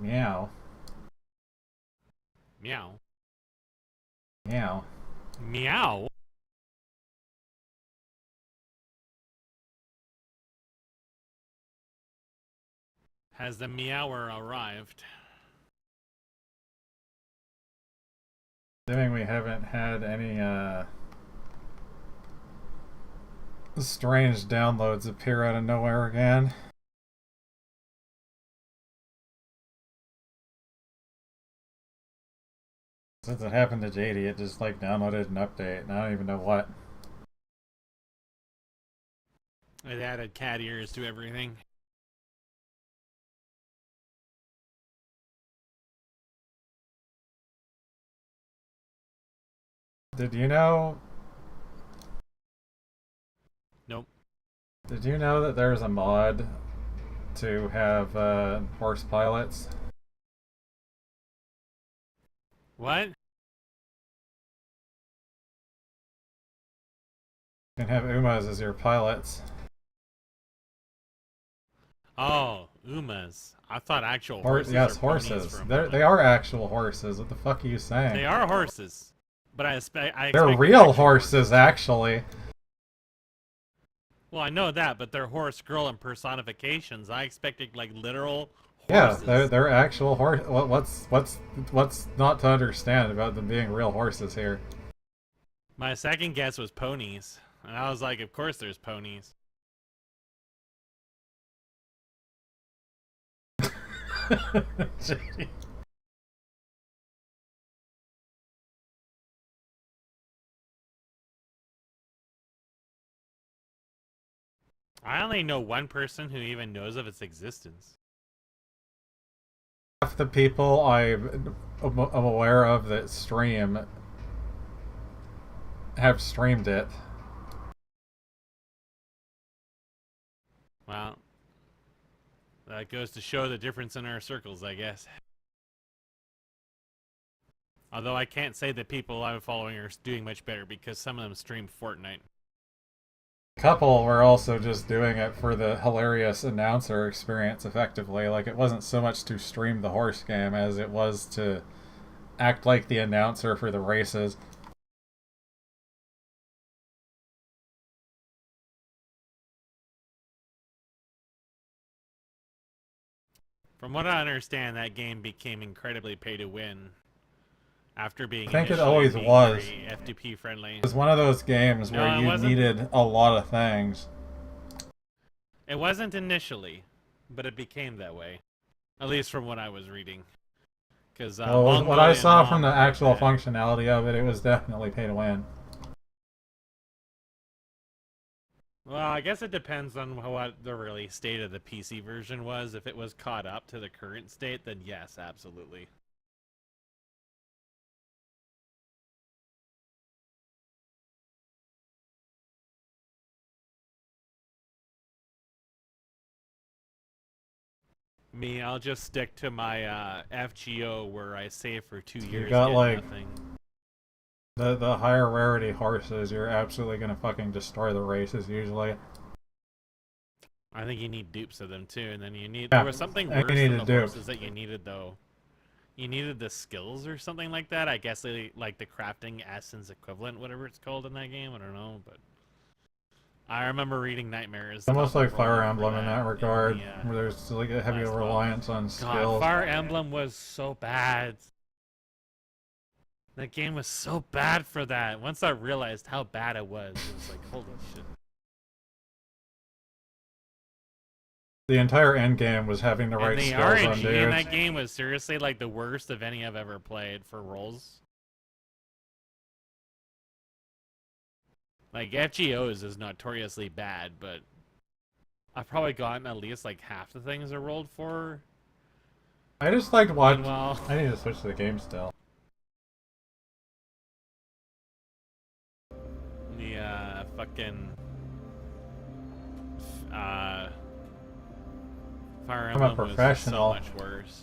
Meow. Meow. Meow. Meow? Has the meower arrived? Assuming we haven't had any strange downloads appear out of nowhere again. Since it happened to JD, it just like downloaded an update, and I don't even know what. It added cat ears to everything. Did you know? Nope. Did you know that there's a mod to have horse pilots? What? You can have Umas as your pilots. Oh, Umas. I thought actual horses. Yes, or horses. They They are actual horses. What the fuck are you saying? They are horses, but I expect they're real horses, actually. Well, I know that, but they're horse girl impersonifications. I expected like literal horses. Yeah, they're actual horse. What's not to understand about them being real horses here? My second guess was ponies, and I was like, of course there's ponies. I only know one person who even knows of its existence. Half the people I'm aware of that stream have streamed it. Well, that goes to show the difference in our circles, I guess. Although I can't say that people I'm following are doing much better because some of them stream Fortnite. A couple were also just doing it for the hilarious announcer experience, effectively. Like, it wasn't so much to stream the horse game as it was to act like the announcer for the races. From what I understand, that game became incredibly pay to win after being I think it always was FTP friendly. It was one of those games where you needed a lot of things. It wasn't initially, but it became that way. At least from what I was reading. Because what I saw from the actual functionality of it, it was definitely pay to win. Well, I guess it depends on what the release state of the PC version was. If it was caught up to the current state, then yes, absolutely. Me, I'll just stick to my FGO where I save for 2 years. You got like nothing. The higher rarity horses, you're absolutely gonna fucking destroy the races usually. I think you need dupes of them too, and then you need there was something worse than the horses that you needed though. You needed the skills or something like that. I guess like the crafting essence equivalent, whatever it's called in that game. I don't know, but I remember reading Nightmares. Almost like Fire Emblem in that regard, where there's like a heavy reliance on skills. Fire Emblem was so bad. That game was so bad for that. Once I realized how bad it was like, holy shit. The entire end game was having the right skills on dudes. The RNG in that game was seriously like the worst of any I've ever played for rolls. Like, FGOs is notoriously bad, but I've probably gotten at least like half the things I rolled for. I just liked watching. I need to switch to the game still. The fucking Fire Emblem I'm a professional. was so much worse.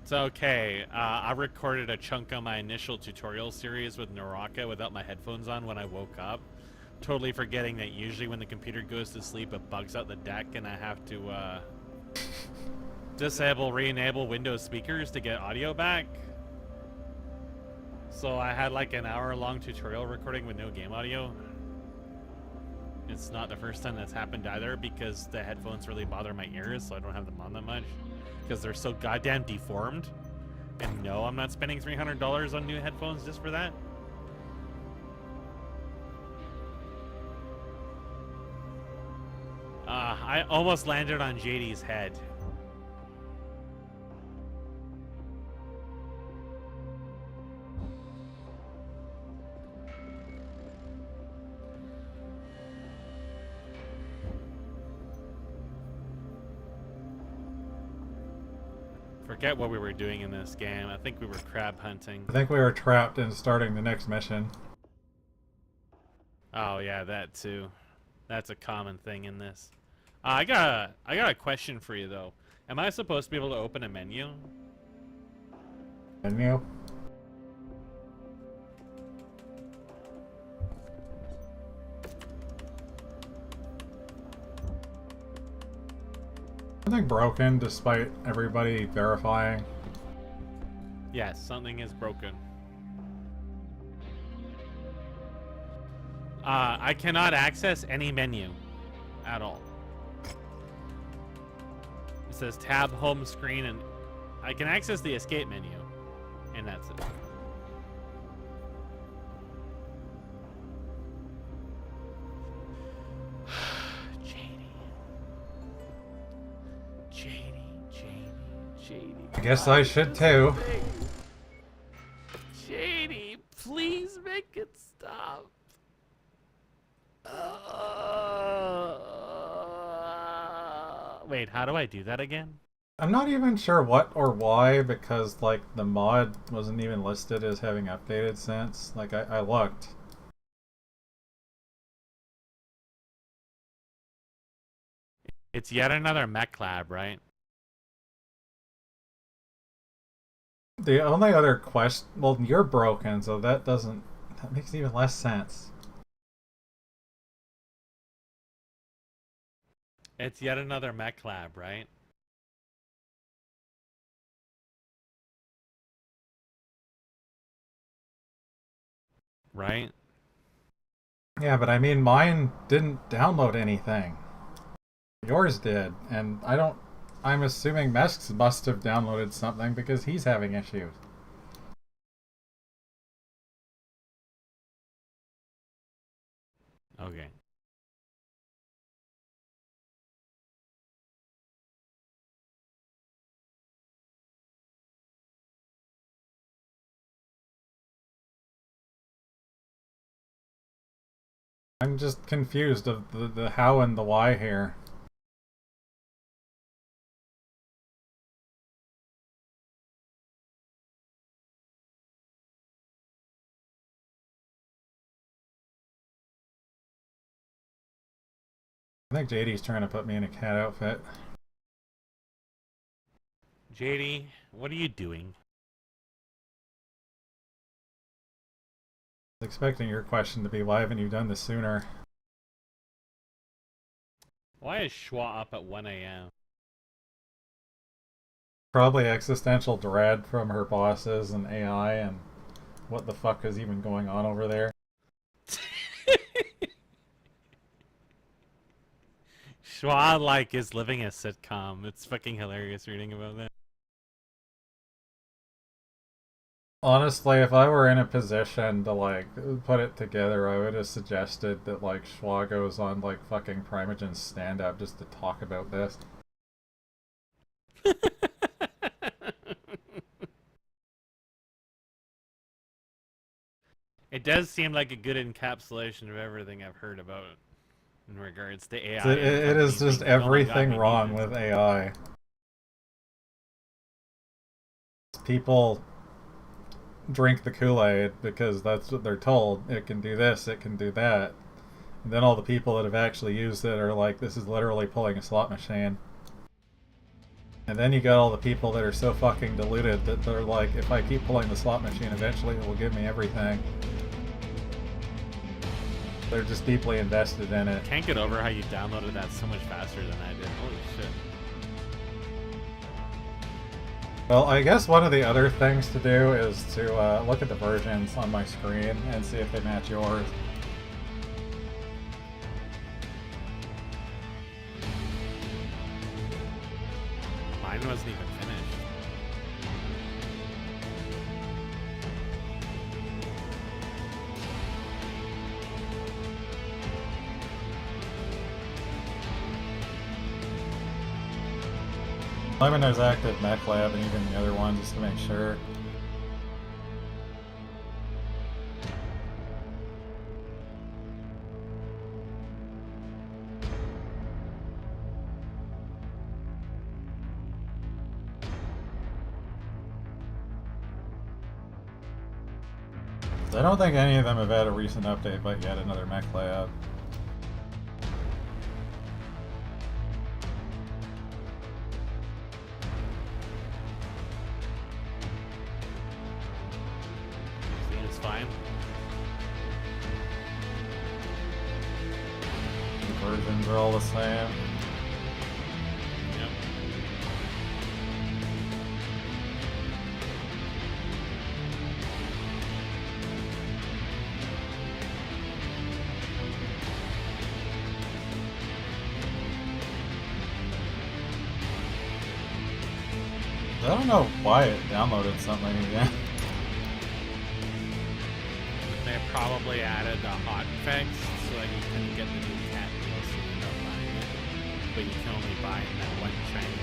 It's okay. I recorded a chunk of my initial tutorial series with Naraka without my headphones on when I woke up. totally forgetting that usually when the computer goes to sleep, it bugs out the deck, and I have to disable, re-enable Windows speakers to get audio back. So I had like an hour-long tutorial recording with no game audio. It's not the first time that's happened either, because the headphones really bother my ears, so I don't have them on that much. Because they're so goddamn deformed. And no, I'm not spending $300 on new headphones just for that. I almost landed on JD's head. Forget what we were doing in this game. I think we were crab hunting. I think we were trapped in starting the next mission. Oh yeah, that too. That's a common thing in this. I got a question for you though. Am I supposed to be able to open a menu? Menu? Something broken despite everybody verifying. Yes, something is broken. I cannot access any menu at all. It says tab, home screen, and I can access the escape menu, and that's it. JD. I guess I should too. JD, please make it stop. Wait, how do I do that again? I'm not even sure what or why, because like the mod wasn't even listed as having updated since. Like I looked. It's yet another mech lab, right? The only other question, well, you're broken, so that makes even less sense. It's yet another mech lab, right? Right? Yeah, but I mean, mine didn't download anything. Yours did, and I'm assuming Mesk must have downloaded something because he's having issues. Okay. I'm just confused of the how and the why here. I think JD's trying to put me in a cat outfit. JD, what are you doing? I was expecting your question to be, why haven't you done this sooner? Why is Schwa up at 1 a.m.? Probably existential dread from her bosses and AI and what the fuck is even going on over there. Schwa, like, is living a sitcom. It's fucking hilarious reading about that. Honestly, if I were in a position to, like, put it together, I would have suggested that, like, Schwa goes on, like, fucking Primogen's stand-up just to talk about this. It does seem like a good encapsulation of everything I've heard about in regards to AI. It is just everything wrong with AI. People drink the Kool-Aid because that's what they're told. It can do this, it can do that. And then all the people that have actually used it are like, this is literally pulling a slot machine. And then you got all the people that are so fucking deluded that they're like, if I keep pulling the slot machine, eventually it will give me everything. They're just deeply invested in it. Can't get over how you downloaded that so much faster than I did. Holy shit. Well, I guess one of the other things to do is to look at the versions on my screen and see if they match yours. Mine wasn't even finished. I'm in those active mech lab and even the other one just to make sure. I don't think any of them have had a recent update, but yet another mech lab. Fine. The versions are all the same. Yep. I don't know why it downloaded something again. They probably added the hot fix so that you couldn't get the new cat DLC without buying it. But you can only buy it in that one shiny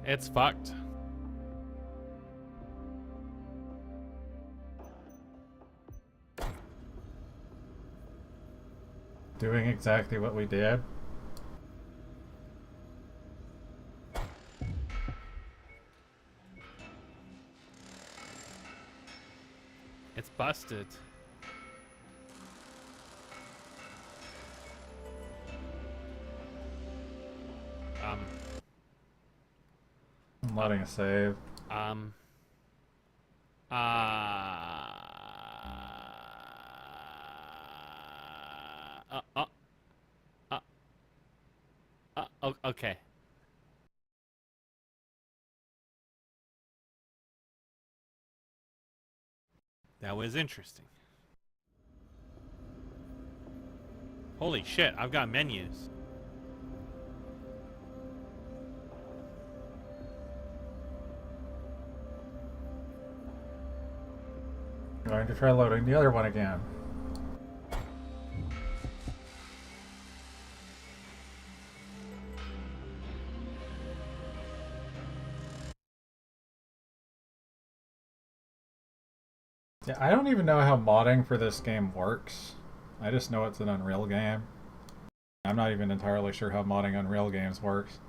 It's fucked. Doing exactly what we did. It's busted. I'm letting a save. Okay. That was interesting. Holy shit, I've got menus. Going to try loading the other one again. Yeah, I don't even know how modding for this game works. I just know it's an Unreal game. I'm not even entirely sure how modding Unreal games works.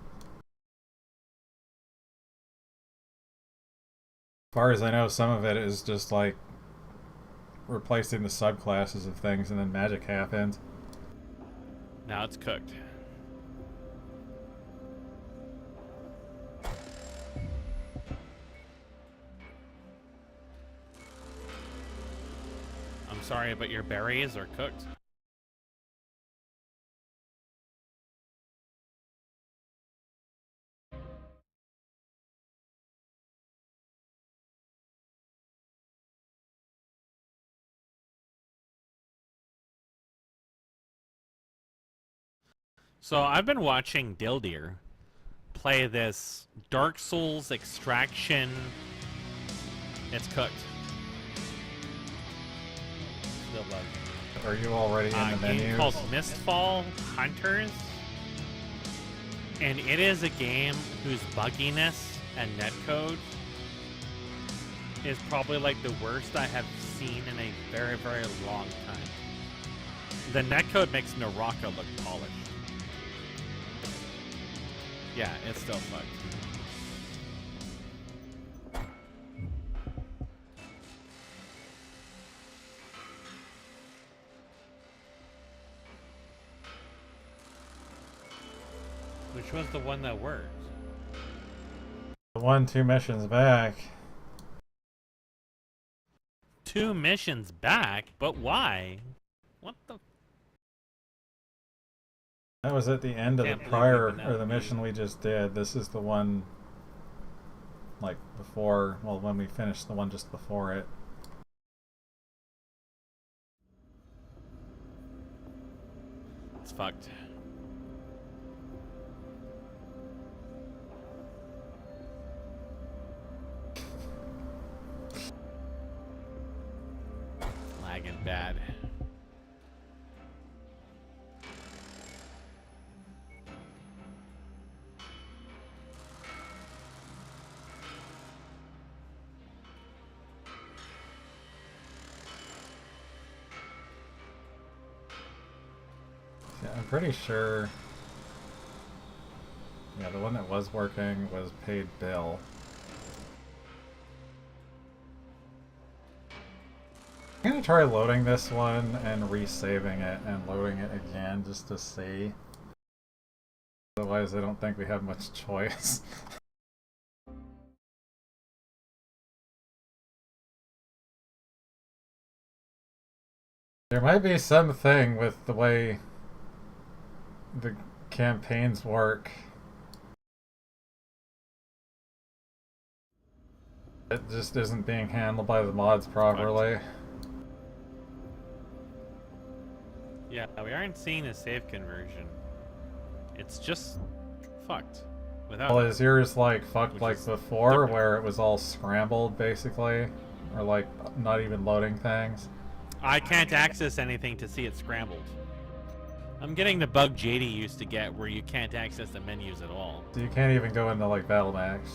As far as I know, some of it is just like replacing the subclasses of things and then magic happens. Now it's cooked. I'm sorry, but your berries are cooked. So I've been watching Dildir play this Dark Souls extraction. It's cooked. Still bugged. Are you already in the menus? Game called Mistfall Hunters. And it is a game whose bugginess and netcode is probably like the worst I have seen in a very, very long time. The netcode makes Naraka look polished. Yeah, it's still fucked. Which was the one that worked? The one 2 missions back. 2 missions back? But why? What the? That was at the end of the prior, or the mission we just did. This is the one, like, before, well, when we finished the one just before it. It's fucked. Lagging bad. Yeah, I'm pretty sure. Yeah, the one that was working was paid bill. I'm gonna try loading this one and resaving it and loading it again just to see. Otherwise, I don't think we have much choice. There might be something with the way the campaigns work. It just isn't being handled by the mods properly. Yeah, we aren't seeing a save conversion. It's just fucked. Without well, is yours like fucked like before, where it was all scrambled basically? Or like not even loading things? I can't access anything to see it scrambled. I'm getting the bug JD used to get where you can't access the menus at all. So you can't even go into like Battle Max?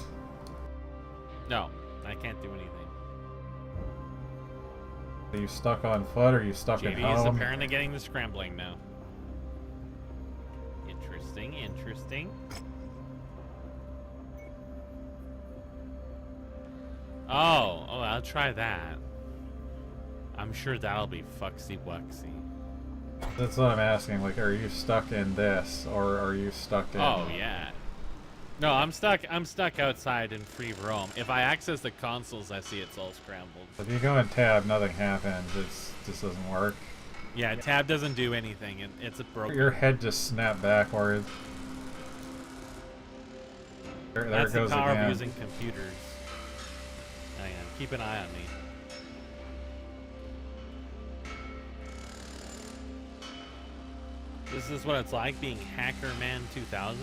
No, I can't do anything. Are you stuck on foot or are you stuck JD at home? is apparently getting the scrambling now. Interesting, interesting. Oh, I'll try that. I'm sure that'll be fucksy-wucksy. That's what I'm asking, like, are you stuck in this, or are you stuck in... Oh, yeah. No, I'm stuck outside in free roam. If I access the consoles, I see it's all scrambled. If you go in tab, nothing happens, it just doesn't work. Yeah, tab doesn't do anything, and it's a broken... Your head just snapped backwards. There it goes again. That's the power of using computers. Hang on, keep an eye on me. This is what it's like being Hackerman 2000.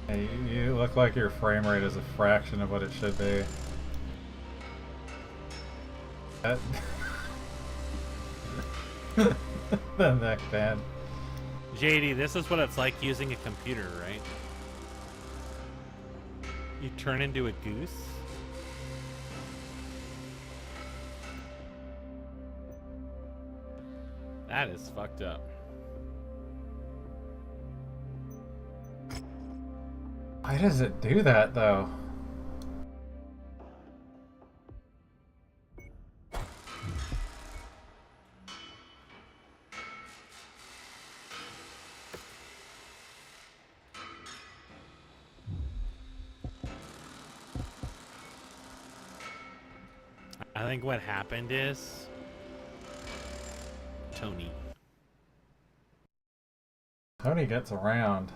Hey, you look like your frame rate is a fraction of what it should be. That... the neck band. JD, this is what it's like using a computer, right? You turn into a goose? That is fucked up. Why does it do that, though? I think what happened is... Tony gets around.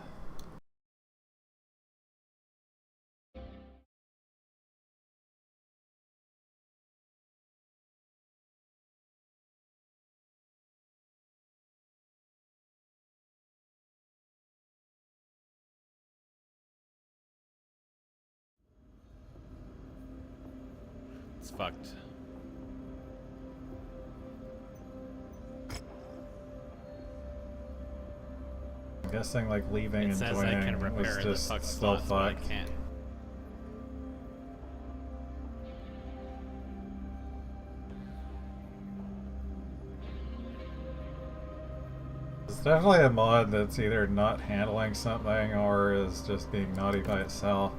Shit's fucked. I'm guessing like leaving and joining was just still fucked. But I can't. It's definitely a mod that's either not handling something or is just being naughty by itself.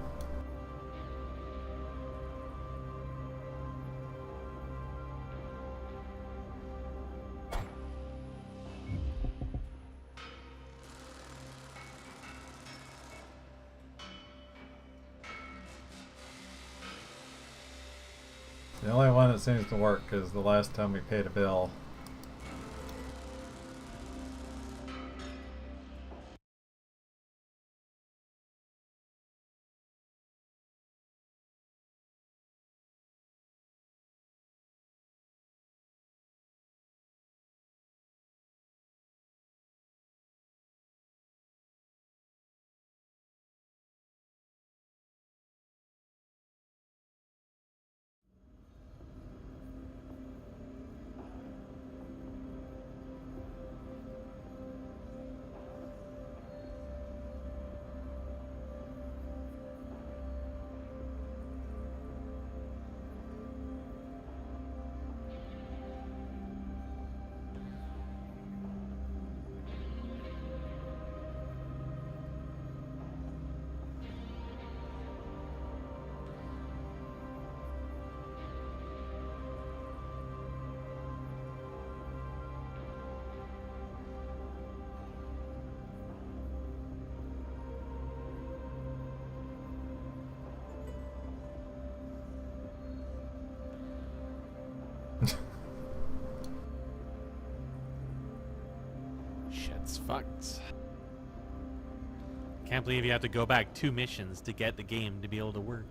The only one that seems to work is the last time we paid a bill. Shit's fucked. Can't believe you have to go back 2 missions to get the game to be able to work.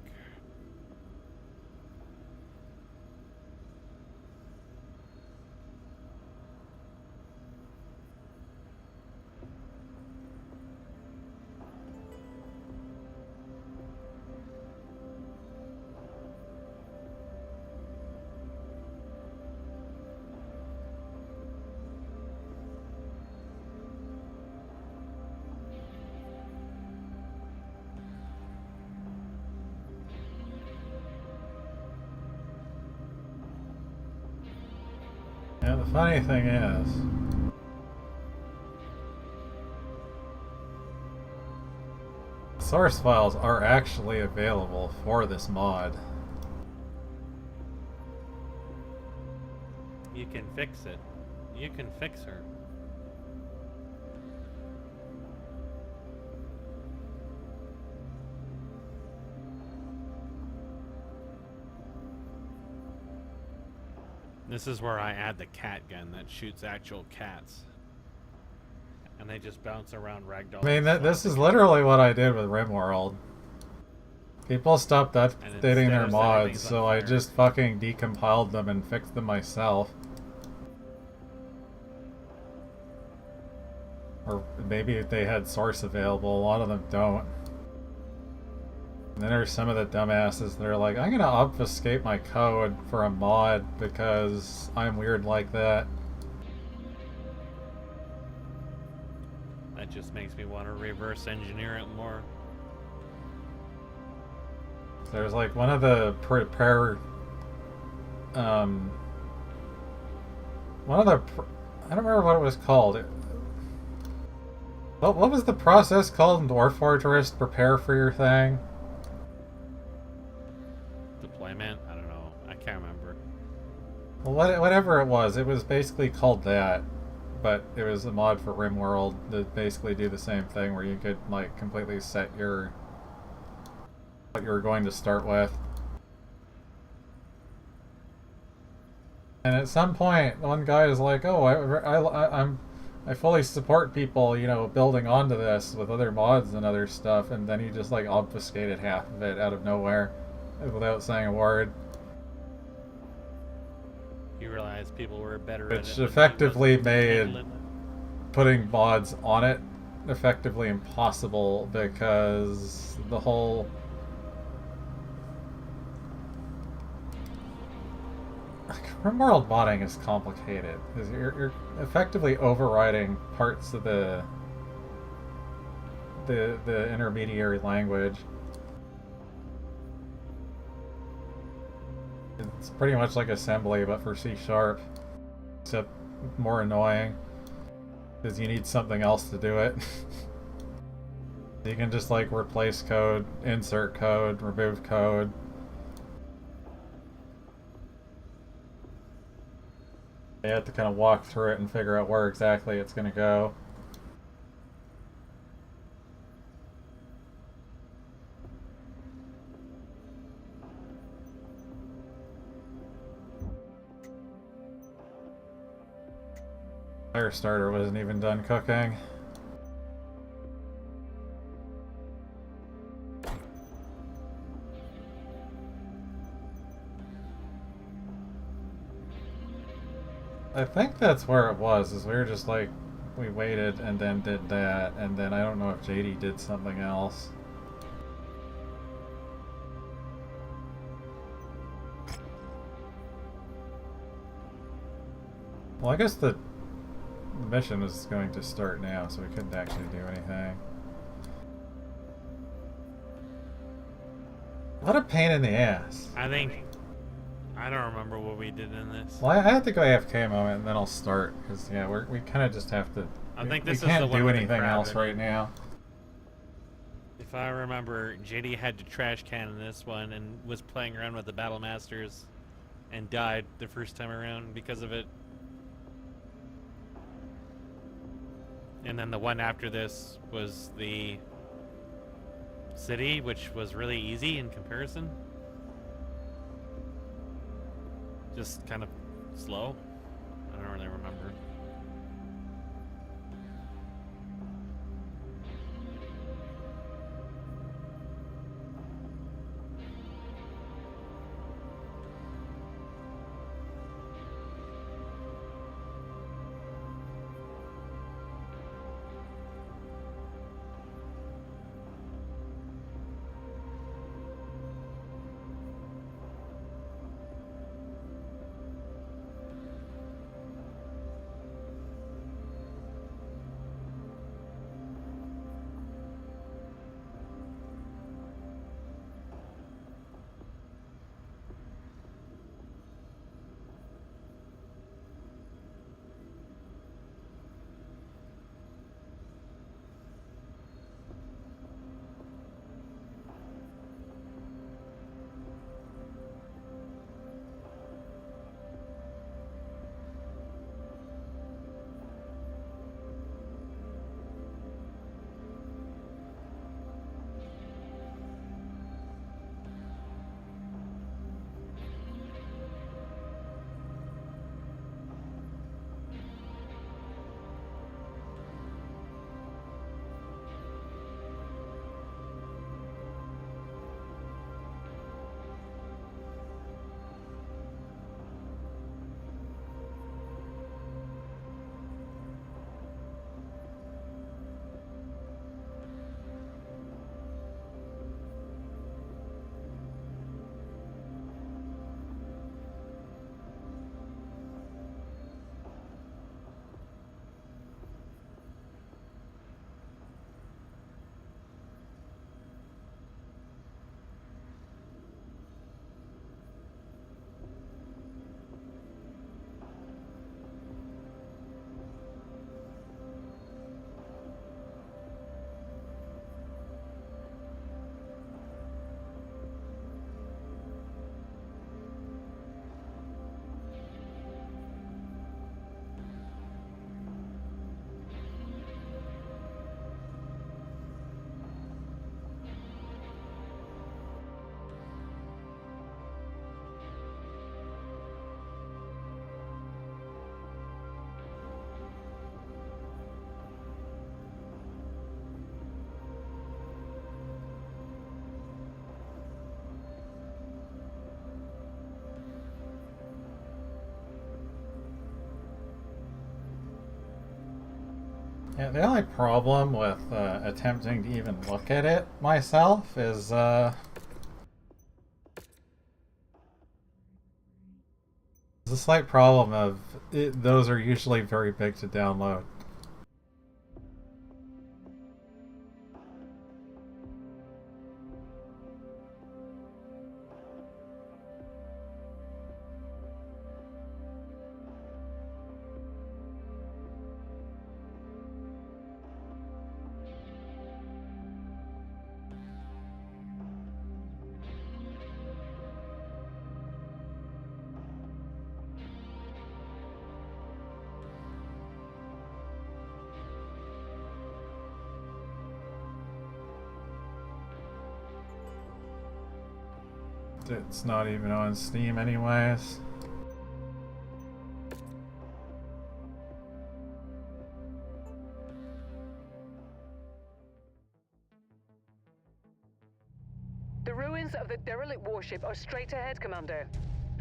Yeah, the funny thing is, source files are actually available for this mod. You can fix it. You can fix her. This is where I add the cat gun that shoots actual cats. And they just bounce around ragdoll. I mean, this is literally what I did with RimWorld. People stopped updating their mods, so I just fucking decompiled them and fixed them myself. Or maybe if they had source available, a lot of them don't. And then there's some of the dumbasses that are like, I'm gonna obfuscate my code for a mod because I'm weird like that. That just makes me want to reverse engineer it more. There's like one of the I don't remember what it was called. What was the process called in Dwarf Fortress? Prepare for your thing? Deployment? I don't know. I can't remember. Well, whatever it was basically called that. But it was a mod for RimWorld that basically do the same thing where you could like completely set what you were going to start with. And at some point, one guy is like, "Oh, I fully support people, you know, building onto this with other mods and other stuff," and then he just like obfuscated half of it out of nowhere without saying a word. You realize people were better at it. Which effectively made putting mods on it effectively impossible because the whole Rimworld modding is complicated because you're effectively overriding parts of the intermediary language. It's pretty much like assembly, but for C#, except more annoying because you need something else to do it. You can just like replace code, insert code, remove code. You have to kind of walk through it and figure out where exactly it's going to go. Firestarter wasn't even done cooking. I think that's where it was, is we were just like, we waited and then did that, and then I don't know if JD did something else. Well, I guess the mission is going to start now, so we couldn't actually do anything. What a pain in the ass. I don't remember what we did in this. Well, I have to go AFK a moment and then I'll start, because yeah, we kind of just have to. I think this we can't is the do one anything else right now. If I remember, JD had to trash can this one and was playing around with the Battle Masters and died the first time around because of it. And then the one after this was the city, which was really easy in comparison. Just kind of slow. I don't really remember. Yeah, the only problem with attempting to even look at it myself is a slight problem of those are usually very big to download. It's not even on Steam anyways. The ruins of the derelict warship are straight ahead, Commander.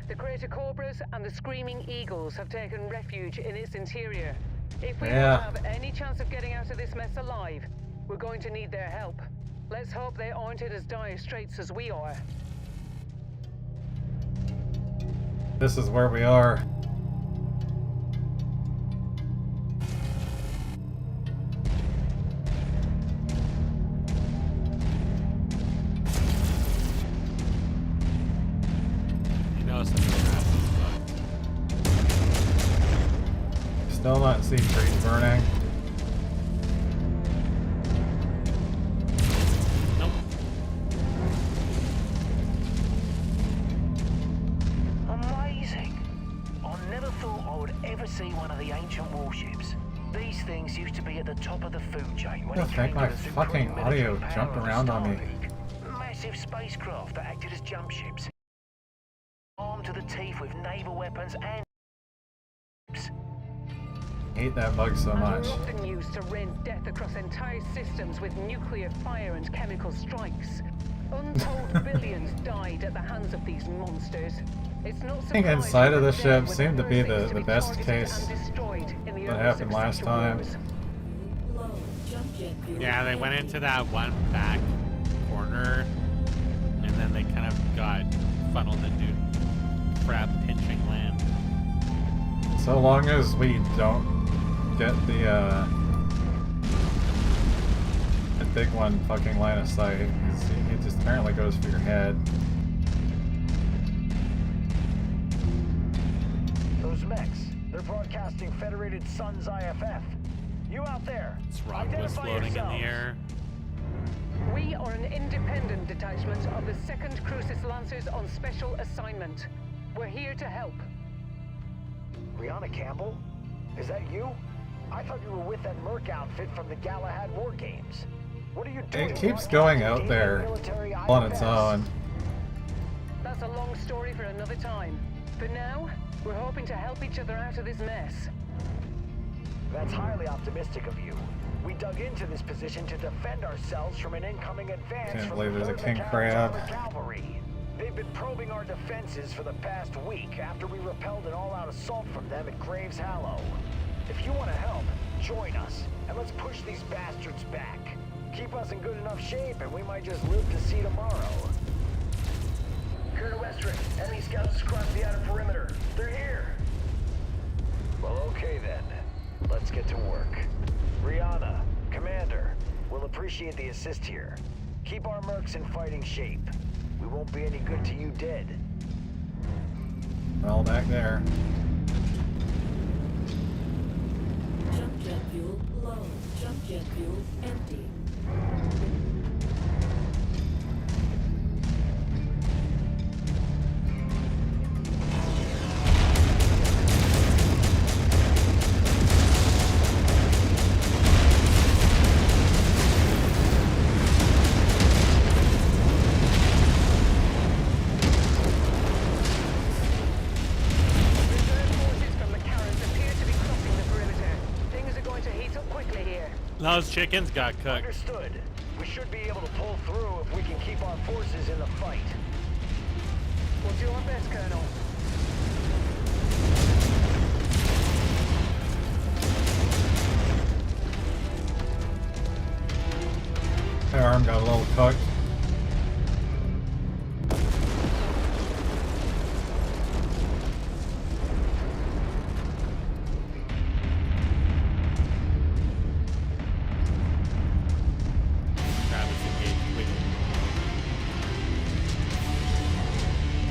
The Crater Cobras and the Screaming Eagles have taken refuge in its interior. If we have any chance of getting out of this mess alive, we're going to need their help. Let's hope they aren't in as dire straits as we are. This is where we are. You know, it's still not seeing trees burning. See one of the ancient warships. These things used to be at the top of the food chain when I think my fucking audio jumped around on me. Massive spacecraft that acted as jump ships, armed to the teeth with naval weapons and I hate that bug so much. Often used to rain death across entire systems with nuclear fire and chemical strikes. Untold billions died at the hands of these monsters. It's not I think inside of the ship seemed to be the best case that happened last time. Yeah, they went into that one back corner, and then they kind of got funneled into crab pinching land. So long as we don't get the big one fucking line of sight, it just apparently goes for your head. Those mechs, they're broadcasting Federated Suns IFF. You out there? This rocket was floating in the air. We are an independent detachment of the 2nd Crucis Lancers on special assignment. We're here to help. Brianna Campbell? Is that you? I thought you were with that Merc outfit from the Galahad War Games. What are you doing? It keeps going out there on its own. That's a long story for another time. For now, we're hoping to help each other out of this mess. That's highly optimistic of you. We dug into this position to defend ourselves from an incoming advance. Can't believe there's a king crab. Cavalry. They've been probing our defenses for the past week after we repelled an all-out assault from them at Graves Hallow. If you want to help, join us, and let's push these bastards back. Keep us in good enough shape, and we might just live to see tomorrow. Colonel Westrick, enemy scouts across the outer perimeter. They're here. Well, okay then. Let's get to work. Brianna, Commander, we'll appreciate the assist here. Keep our mercs in fighting shape. We won't be any good to you dead. Well, back there. Jump jet fuel low. Jump jet fuel empty. Those chickens got cooked. Understood. We should be able to pull through if we can keep our forces in the fight. We'll do our best, Colonel. Our arm got a little cooked.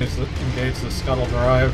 Engage the scuttle drive.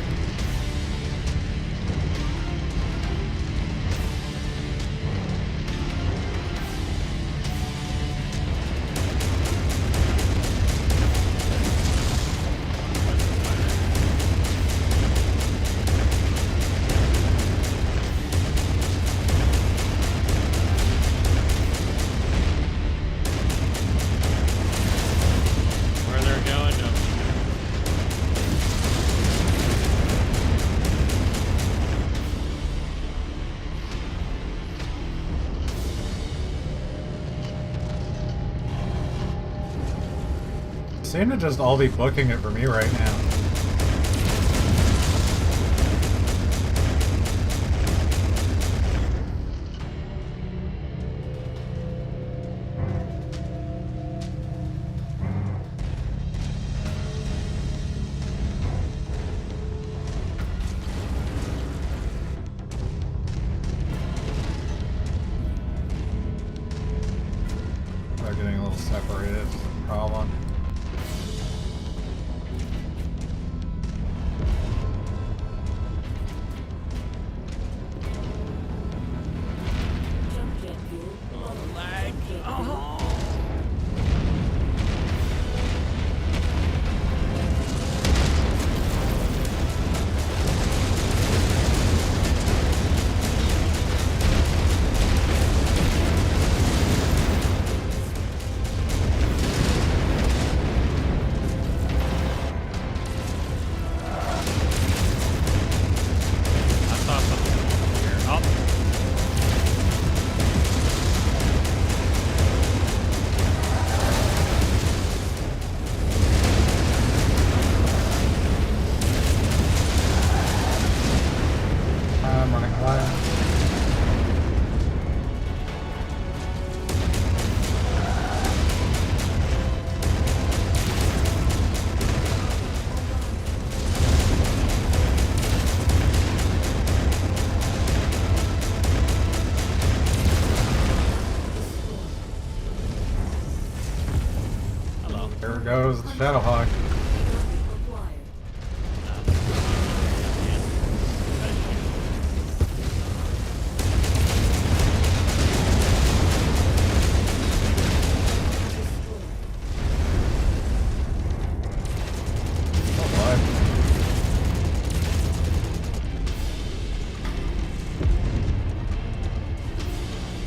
Seem to just all be booking it for me right now. They're getting a little separated. It's a problem. There goes the Shadowhawk.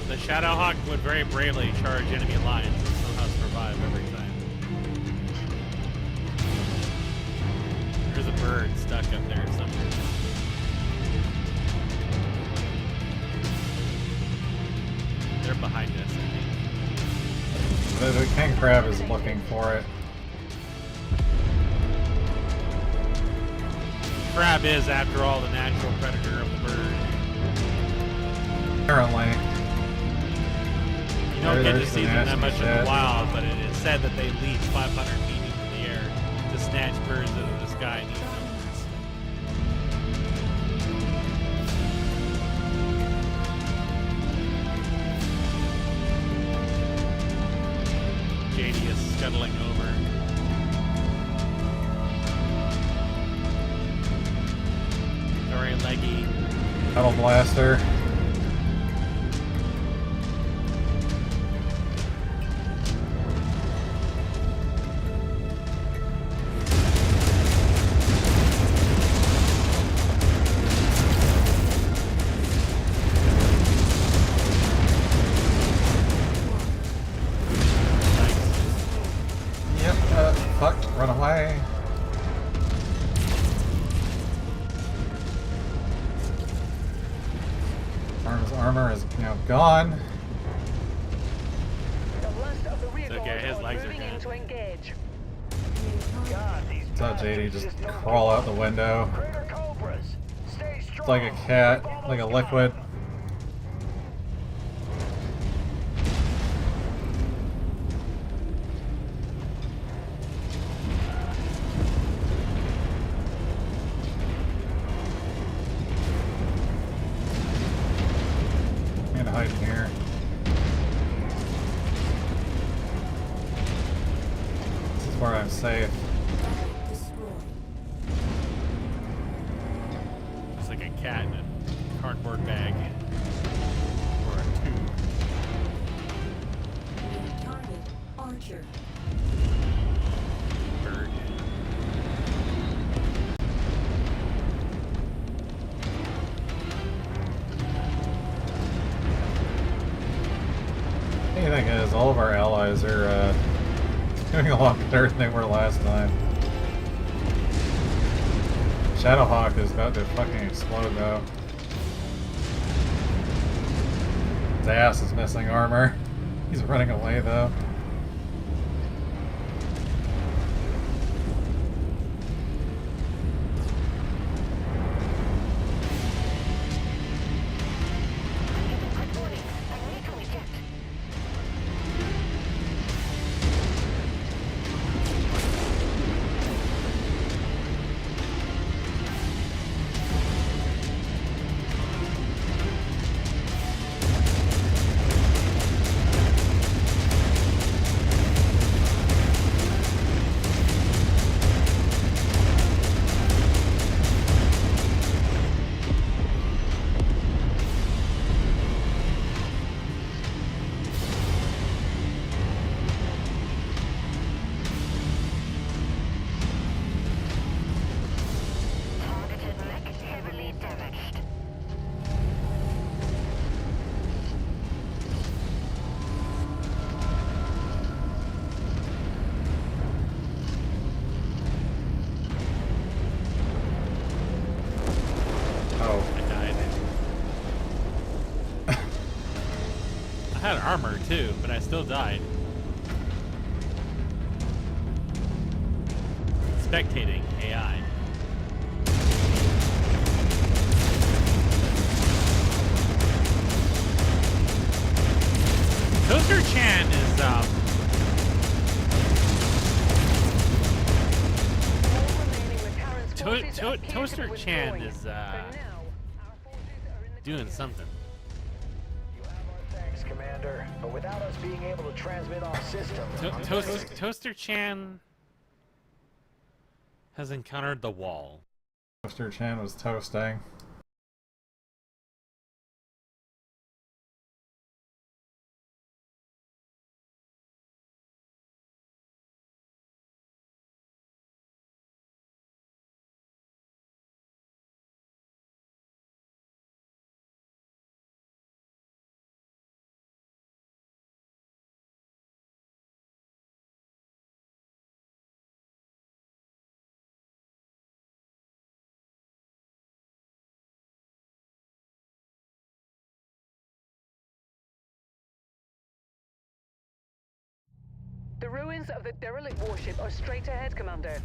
The Shadowhawk would very bravely charge enemy lines and somehow survive every time. There's a bird stuck up there somewhere. They're behind us, I think. The king crab is looking for it. Crab is, after all, the natural predator of the bird. Apparently. You don't get to see them that much in the wild, but it is said that they leap 500 feet into the air to snatch birds out of the sky and eat them. Jadey is scuttling over. Very leggy. Battle blaster. Fuck, run away. Arm's armor is, gone. The last of the rear Okay, his guards legs are moving in gone. to engage. God, these Saw JD just crawl out the window. Crater Cobras. Stay strong. It's like a cat, like a liquid. I'm gonna hide in here. This is where I'm safe. departure. Bird. The thing is, all of our allies are doing a lot better than they were last time. Shadowhawk is about to fucking explode though. His ass is missing armor. He's running away though. I had armor too, but I still died. Spectating AI. Toaster Chan is Toaster Chan is doing something. Commander, but without us being able to transmit off system, Toaster Chan has encountered the wall. Toaster Chan was toasting. The ruins of the derelict warship are straight ahead, Commander.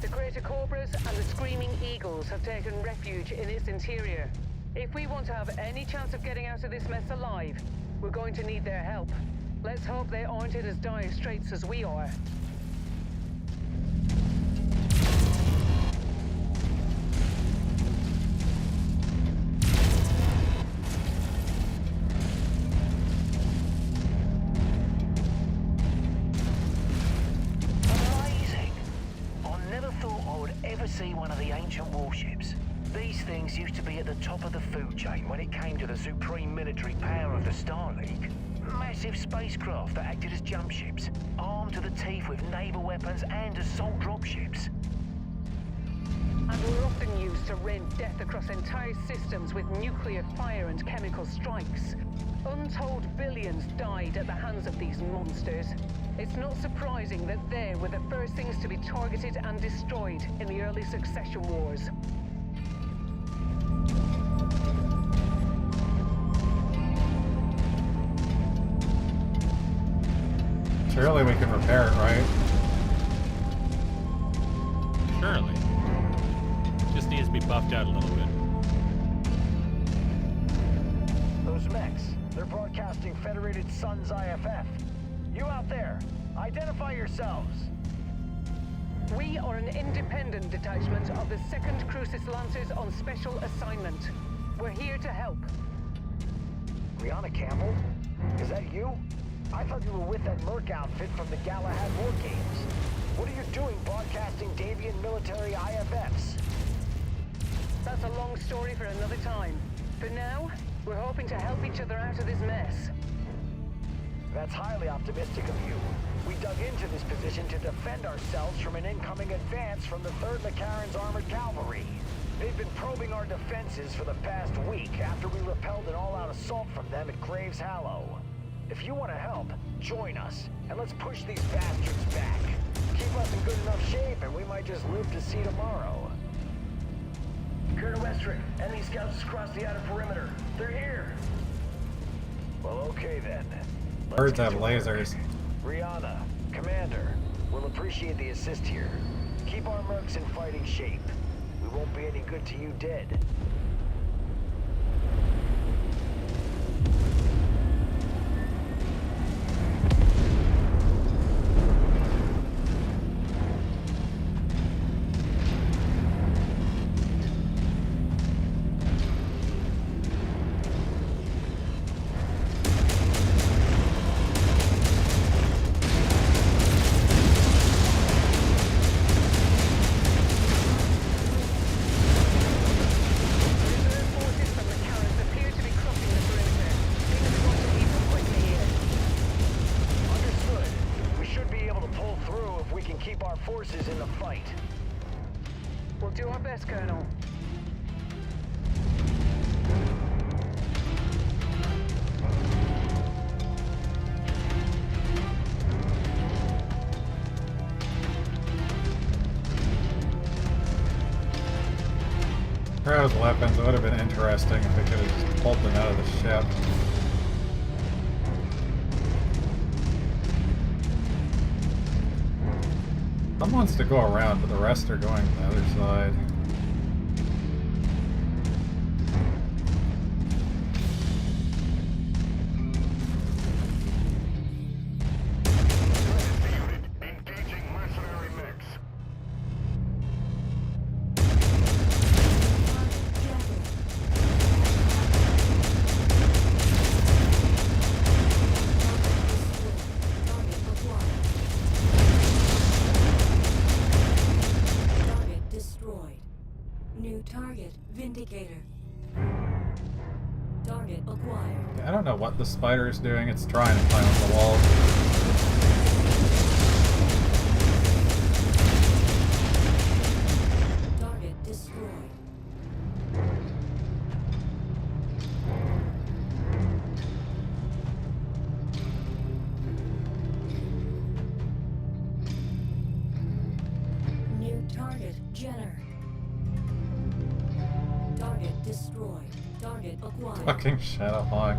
The Crater Cobras and the Screaming Eagles have taken refuge in its interior. If we want to have any chance of getting out of this mess alive, we're going to need their help. Let's hope they aren't in as dire straits as we are. See one of the ancient warships. These things used to be at the top of the food chain when it came to the supreme military power of the Star League. Massive spacecraft that acted as jump ships, armed to the teeth with naval weapons and assault dropships. And were often used to rain death across entire systems with nuclear fire and chemical strikes. Untold billions died at the hands of these monsters. It's not surprising that they were the first things to be targeted and destroyed in the early succession wars. Surely we can repair it, right? Surely. Just needs to be buffed out a little bit. Those mechs, they're broadcasting Federated Suns IFF. You out there, identify yourselves. We are an independent detachment of the 2nd Crucis Lancers on special assignment. We're here to help. Brianna Campbell? Is that you? I thought you were with that Merc outfit from the Galahad War Games. What are you doing broadcasting Davian military IFFs? That's a long story for another time. For now, we're hoping to help each other out of this mess. That's highly optimistic of you. We dug into this position to defend ourselves from an incoming advance from the 3rd McCarran's Armored Cavalry. They've been probing our defenses for the past week after we repelled an all-out assault from them at Graves Hollow. If you want to help, join us, and let's push these bastards back. Keep us in good enough shape, and we might just live to see tomorrow. Colonel Westrick, enemy scouts just crossed the outer perimeter. They're here. Well, okay then. Birds have lasers. Rihanna, Commander, we'll appreciate the assist here. Keep our mercs in fighting shape. We won't be any good to you dead. Forces in the fight. We'll do our best, Colonel. Crow's weapons, it would have been interesting if they could have just pulled them out of the ship. Some wants to go around, but the rest are going to the other side. Engaging mercenary mix. Target Vindicator. Target acquired. I don't know what the spider is doing. It's trying to climb up the wall. Target destroyed. New target Jenner. Target destroyed. Target acquired. Fucking Shadowhawk.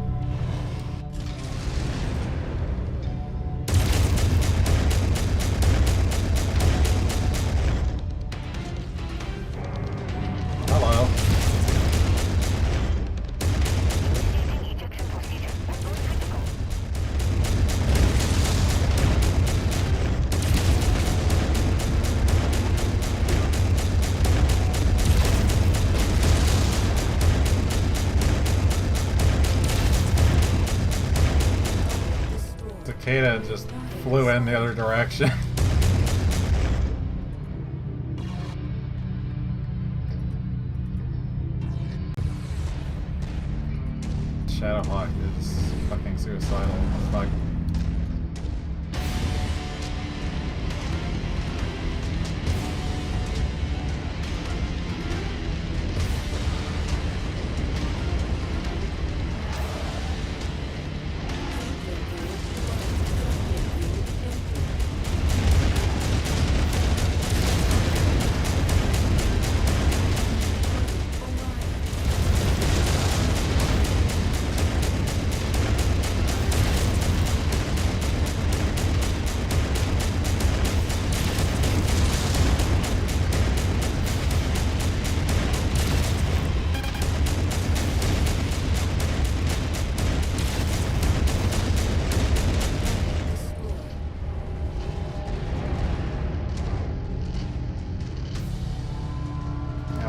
Hello. Cicada just flew in the other direction. Shadowhawk is fucking suicidal. Fuck.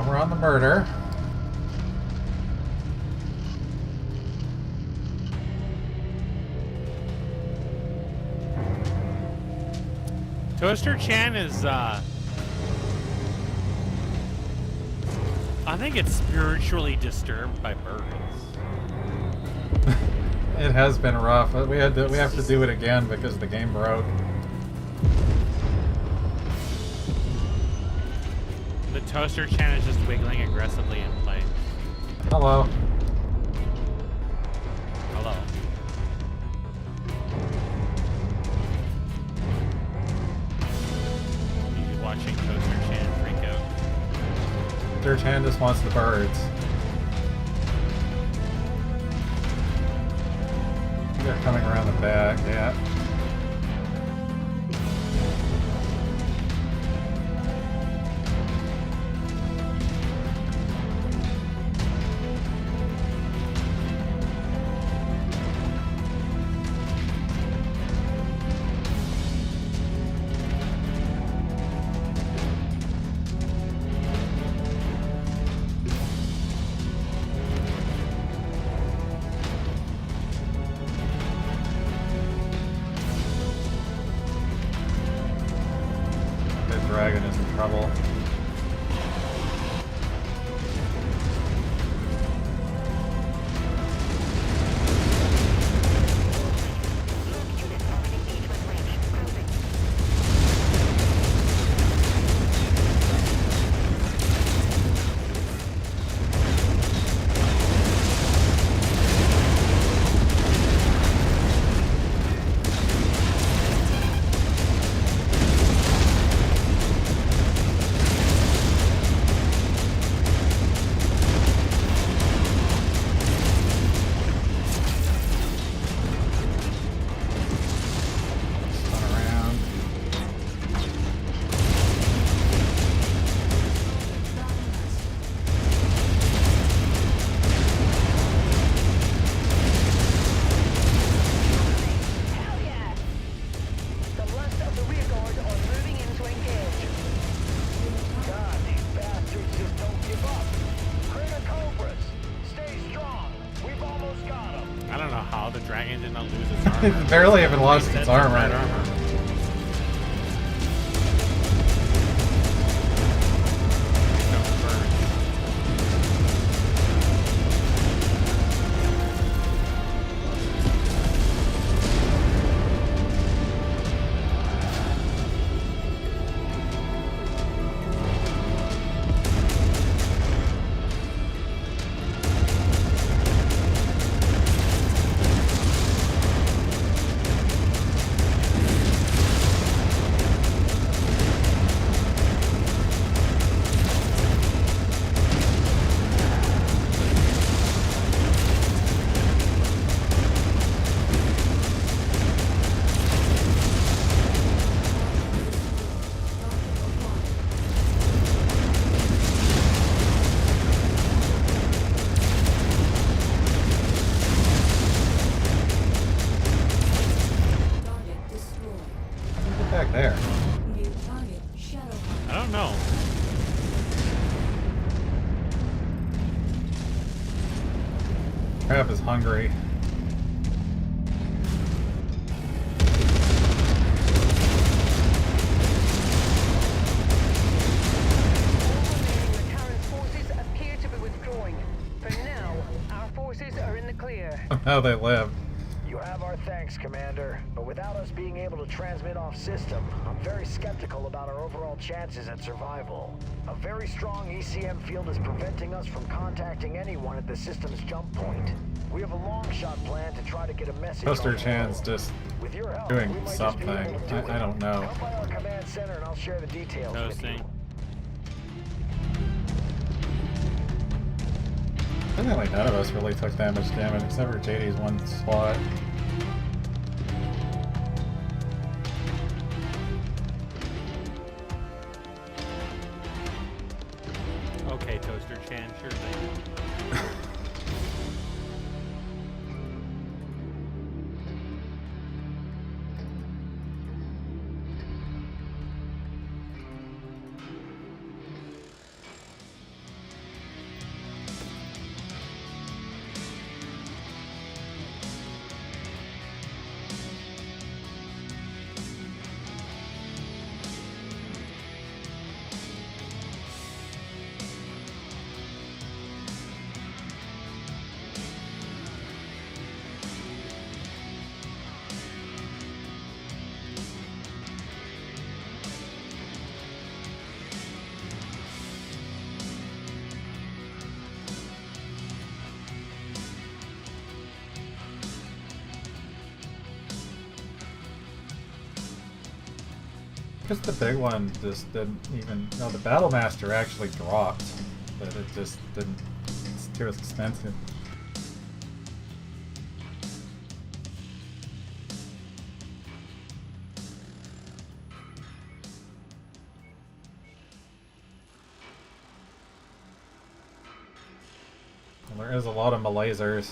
On the murder. Toaster Chan is I think it's spiritually disturbed by birds. It has been rough. We have to do it again because the game broke. The toaster chan is just wiggling aggressively in play. Hello. Hello. He's watching toaster chan freak out. Toaster chan just wants the birds. They're coming around the back, yeah. Dragon is in trouble. It barely even lost its armor. There. I don't know. Crab is hungry. forces appear to be withdrawing. For now, our forces are in the clear. How they live. You have our thanks, Commander, but without us being able to transmit off system, I'm very skeptical about our overall chances at survival. A very strong ECM field is preventing us from contacting anyone at the system's jump point. We have a long shot plan to try to get a message. Toaster Chan's just with your help, doing we might something. just be able to do I don't know. Come by our command center and I'll share the details with you. I think like none of us really took that much damage except for JD's one spot. Okay, Toaster Chan, sure thing. Just the big one just didn't even... No, the Battle Master actually dropped, but it just didn't... It's too expensive. Well, there is a lot of lasers.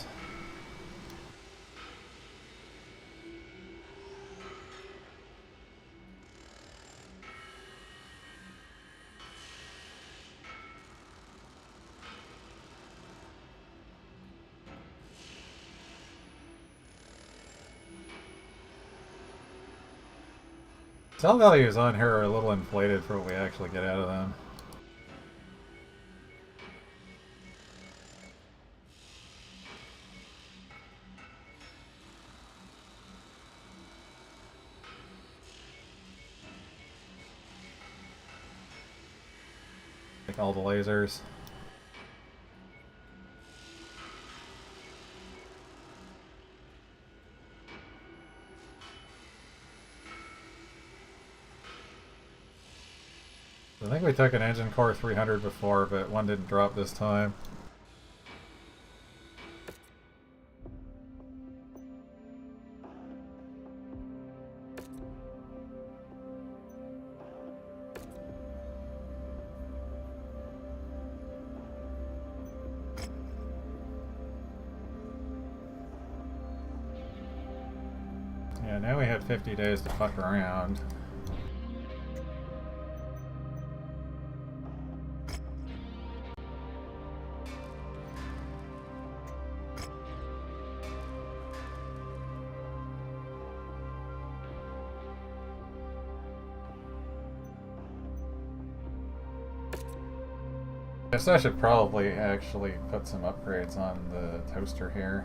Sell values on here are a little inflated for what we actually get out of them. Like all the lasers. I think we took an engine core 300 before, but one didn't drop this time. Yeah, now we have 50 days to fuck around. Guess I should probably actually put some upgrades on the toaster here.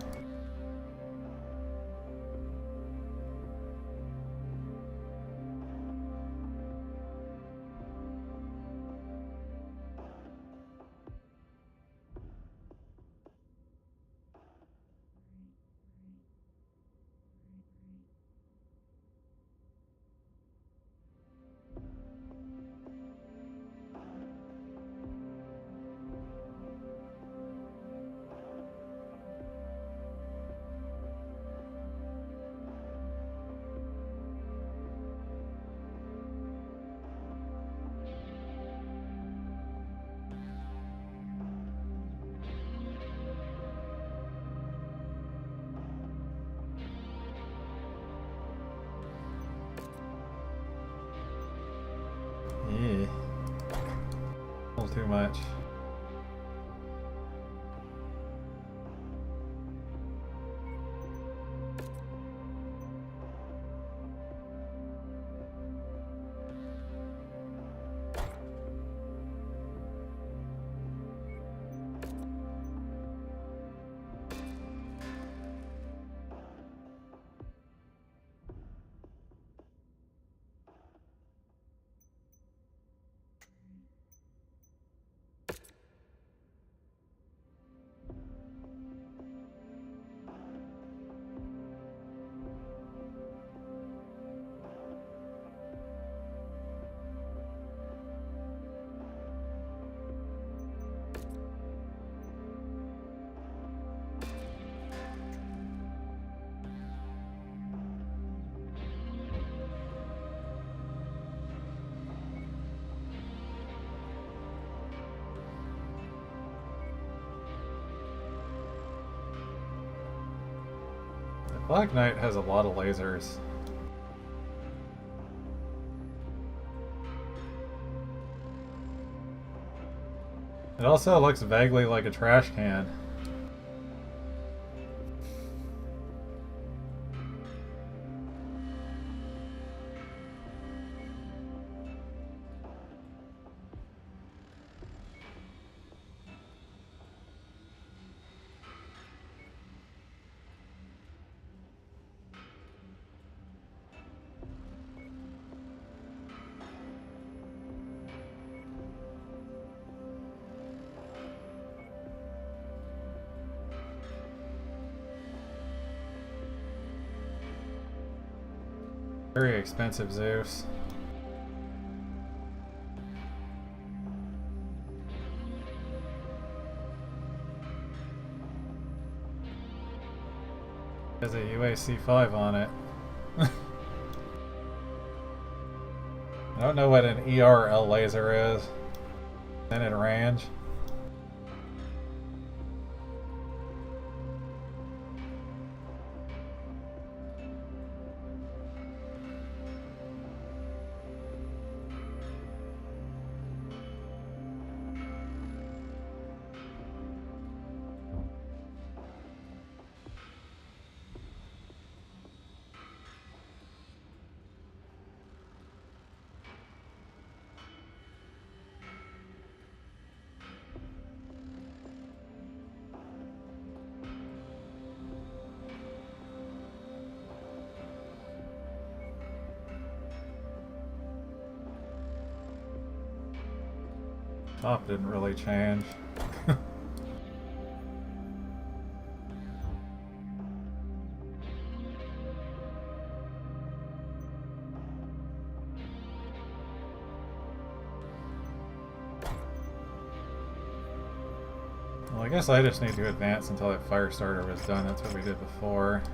Yeah. A little too much. Black Knight has a lot of lasers. It also looks vaguely like a trash can. Very expensive Zeus. There's a UAC-5 on it. I don't know what an ERL laser is. Then in range. Top didn't really change. Well, I guess I just need to advance until that fire starter was done. That's what we did before.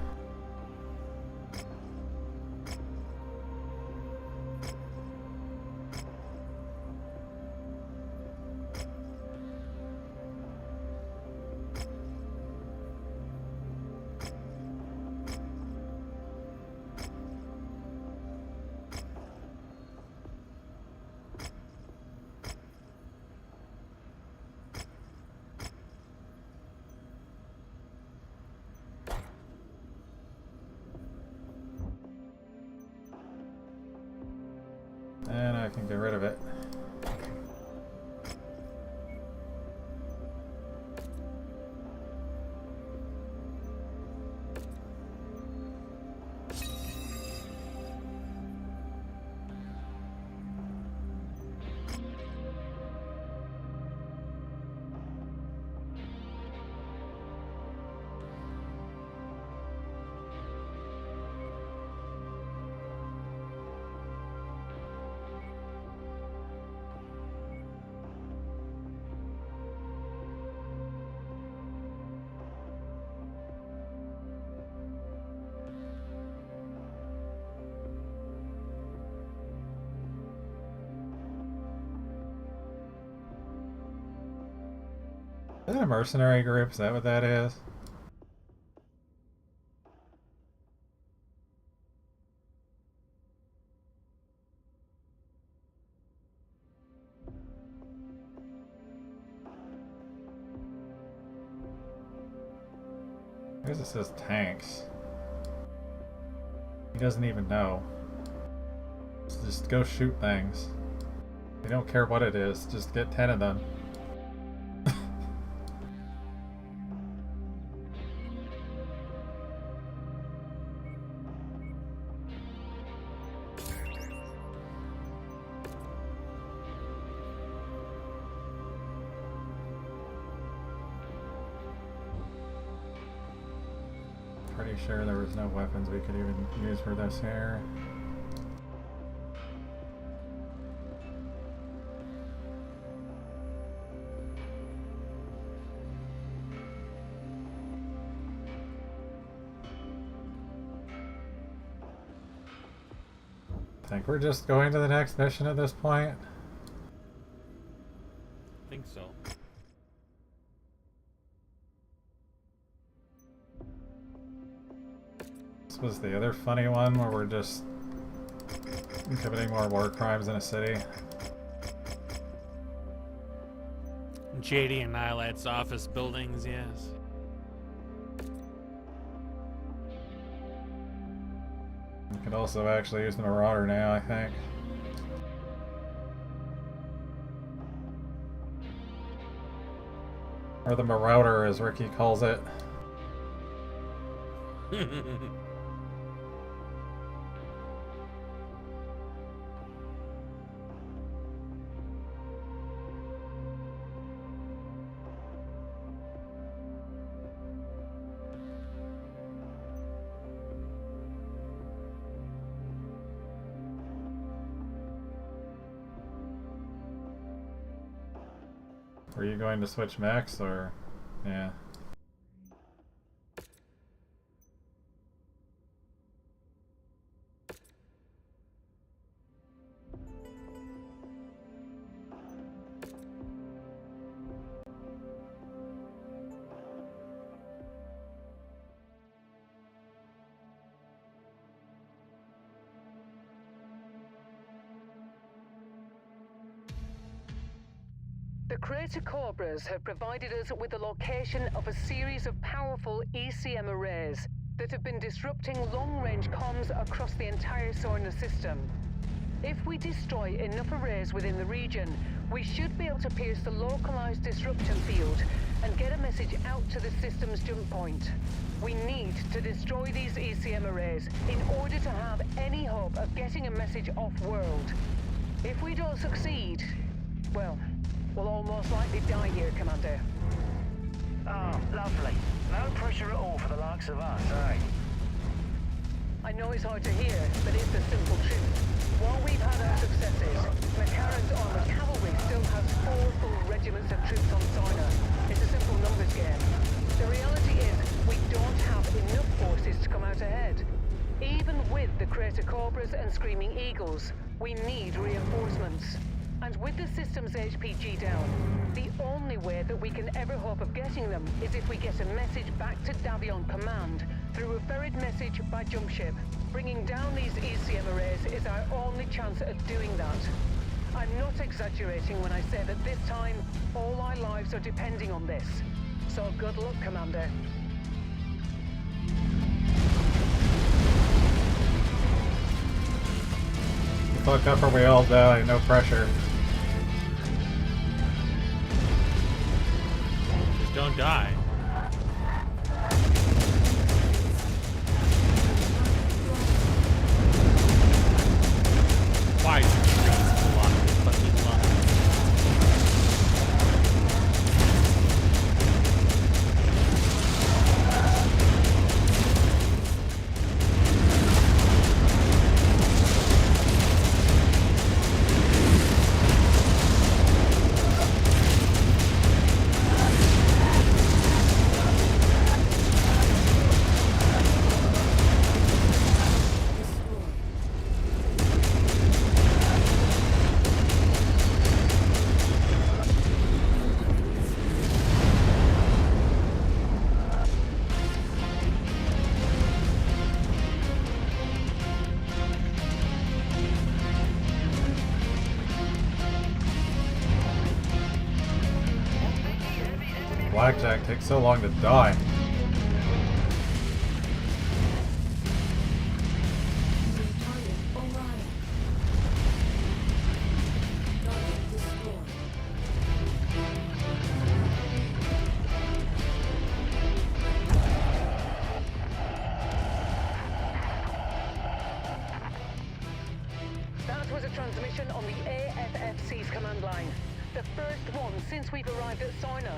And I can get rid of it. Is that a mercenary group? Is that what that is? I guess it says tanks. He doesn't even know. Just go shoot things. They don't care what it is, just get 10 of them. Pretty sure there was no weapons we could even use for this here. I think we're just going to the next mission at this point. I think so. This was the other funny one where we're just committing more war crimes in a city. JD annihilates office buildings, yes. We could also actually use the Marauder now, I think. Or the Marauder, as Ricky calls it. Were you going to switch mechs, or... yeah. The Crater Cobras have provided us with the location of a series of powerful ECM arrays that have been disrupting long-range comms across the entire solar system. If we destroy enough arrays within the region, we should be able to pierce the localized disruption field and get a message out to the system's jump point. We need to destroy these ECM arrays in order to have any hope of getting a message off-world. If we don't succeed, well, we'll all most likely die here, Commander. Oh, lovely. No pressure at all for the likes of us, eh? I know it's hard to hear, but it's the simple truth. While we've had our successes, McCarran's armored cavalry still has 4 full regiments of troops on Sarna. It's a simple numbers game. The reality is, we don't have enough forces to come out ahead. Even with the Crater Cobras and Screaming Eagles, we need reinforcements. And with the system's HPG down, the only way that we can ever hope of getting them is if we get a message back to Davion Command through a ferried message by jump ship. Bringing down these ECM arrays is our only chance at doing that. I'm not exaggerating when I say that this time, all our lives are depending on this. So good luck, Commander. Fuck up or we all die, no pressure. Just don't die. Why? Fucking luck. Blackjack takes so long to die. That was a transmission on the AFFC's command line. The first one since we've arrived at Sarna.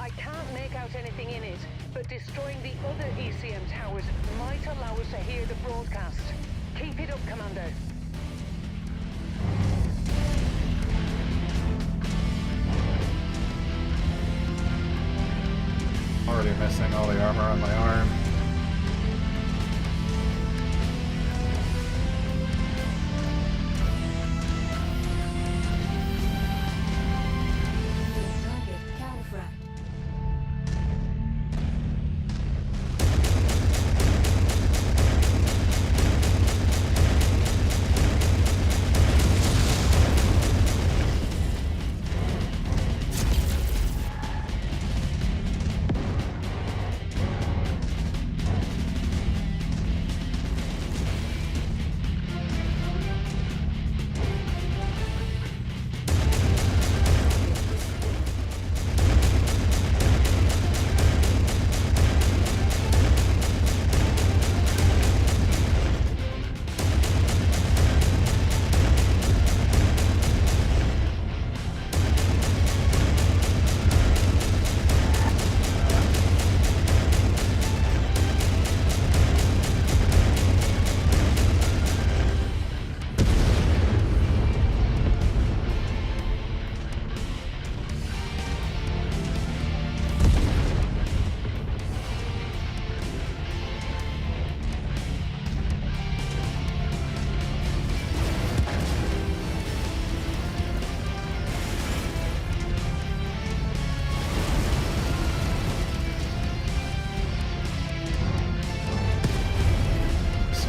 I can't make out anything in it, but destroying the other ECM towers might allow us to hear the broadcast. Keep it up, Commander. Already missing all the armor on my arm.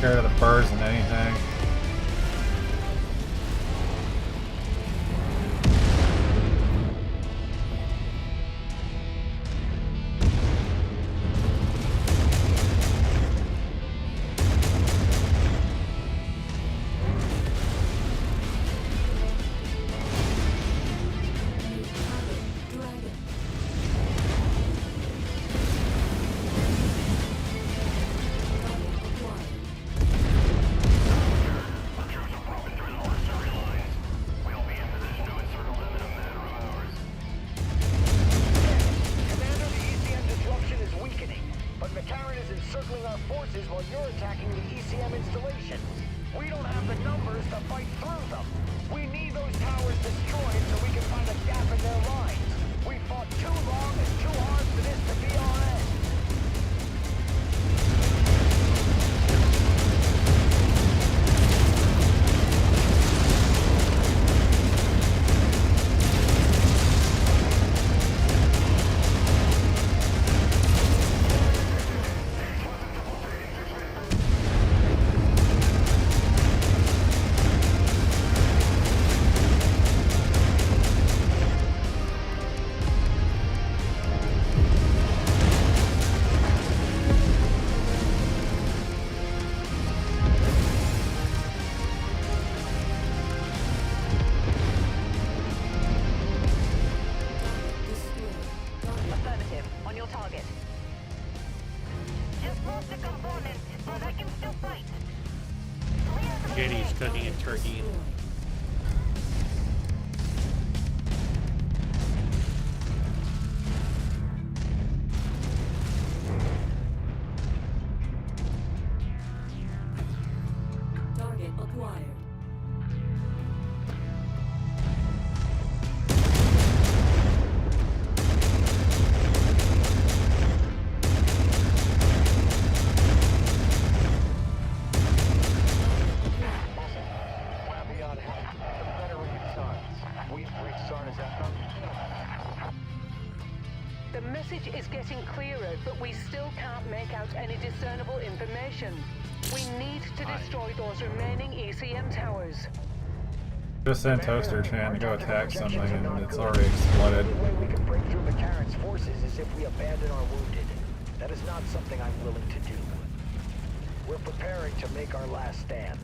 Scared of the birds than anything. to fight through them. We need those towers destroyed so we can find a gap in their lines. We fought too long and too hard for this to be our end. Affirmative. On your target. Just lost the component, but I can still fight. Jadey's cooking a turkey. Target acquired. Beyond help. Confederate sons. We've reached Sarna's echo. The message is getting clearer, but we still can't make out any discernible information. We need to destroy those remaining ECM towers. Just send Toaster Chan to go attack something and it's already exploded. The only way we can break through McCarran's forces is if we abandon our wounded. That is not something I'm willing to do. We're preparing to make our last stand.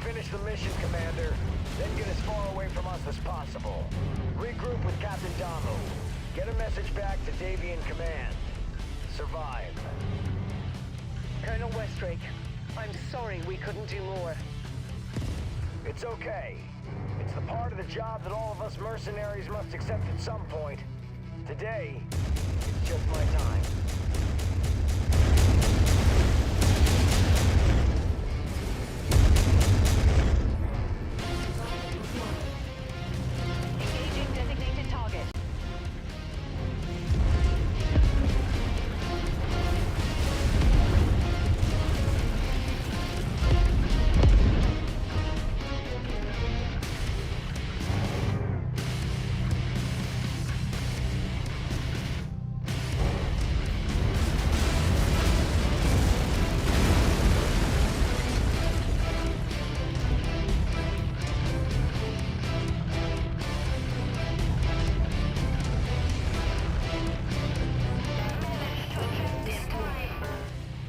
Finish the mission, Commander. Then get as far away from us as possible. Regroup with Captain Damu. Get a message back to Davy in command. Survive. Colonel Westrake, I'm sorry we couldn't do more. It's okay. It's the part of the job that all of us mercenaries must accept at some point. Today, it's just my time. Engaging designated target.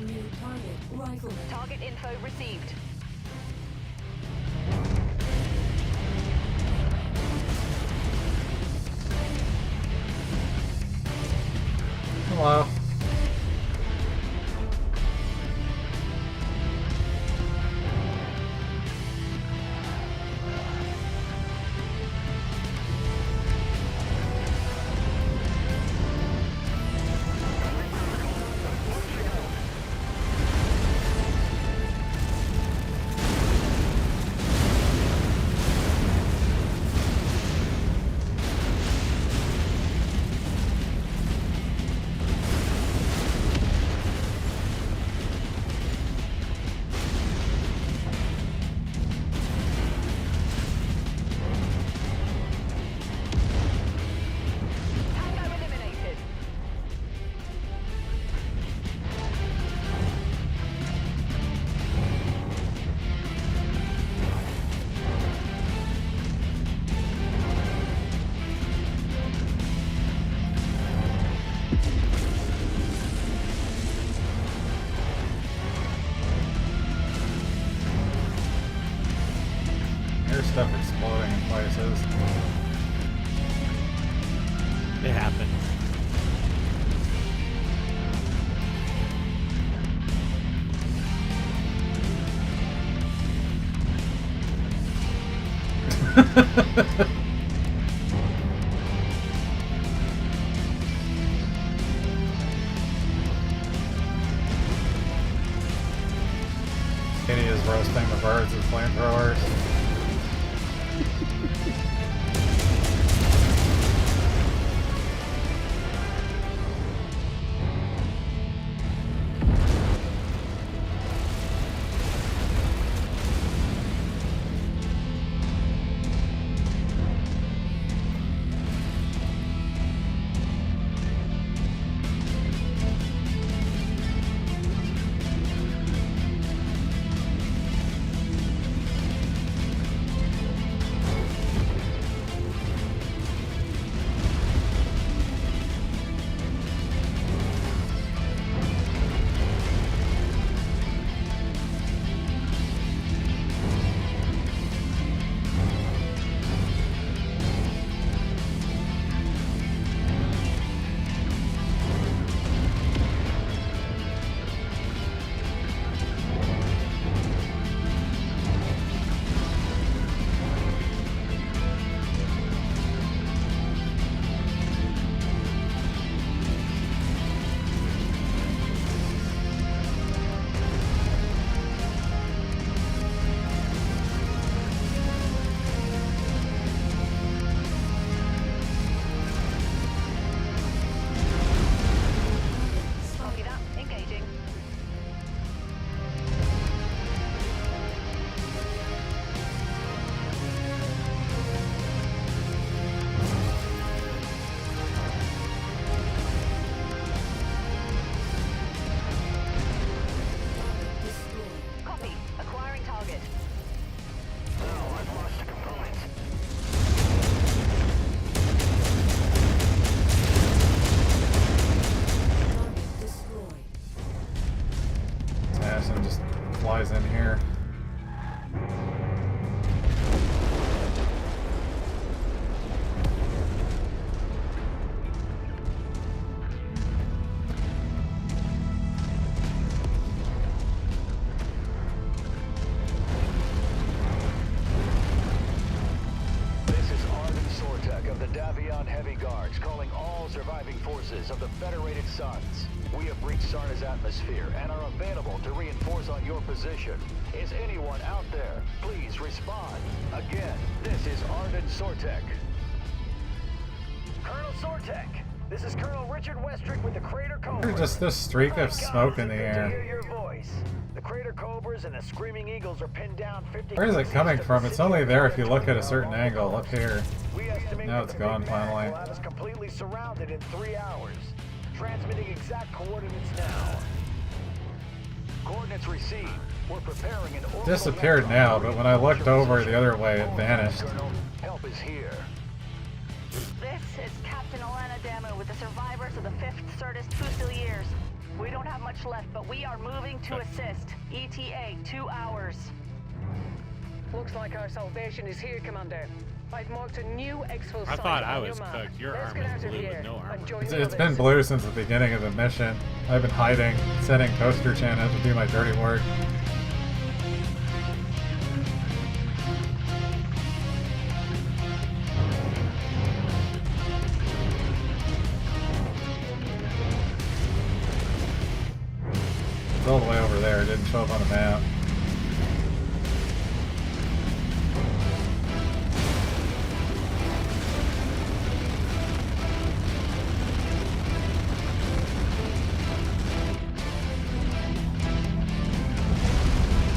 New target rifleman. Target info received. Hello. Tango eliminated. There's stuff exploding in places. It happened. Kitty is roasting the birds with flamethrowers. Avion Heavy Guards calling all surviving forces of the Federated Suns. We have breached Sarna's atmosphere and are available to reinforce on your position. Is anyone out there? Please respond. Again, this is Arden Sortek. Colonel Sortek, this is Colonel Richard Westrick with the Crater Cobras. Just this streak of smoke in the air. Hear your voice. The Crater Cobras and the Screaming Eagles are pinned down 50. Where is it coming from? It's only there if you look at a certain angle, up here. Now it's gone finally. Will have us completely surrounded in 3 hours. Transmitting exact coordinates now. Coordinates received. We're preparing an orbital Disappeared now, but when I looked over the other way, it vanished. Help is here. This is Captain Jadeymew with the survivors of the 5th Certus Fusiliers. We don't have much left, but we are moving to assist. ETA 2 hours. Looks like our salvation is here, Commander. I've marked a new exfil I site thought I on was your map. cooked. Your Let's arm get is out of blue here with no and armor. join the It's been others. blue since the beginning of the mission. I've been hiding, setting Coaster Channel to do my dirty work. It's all the way over there. It didn't show up on the map.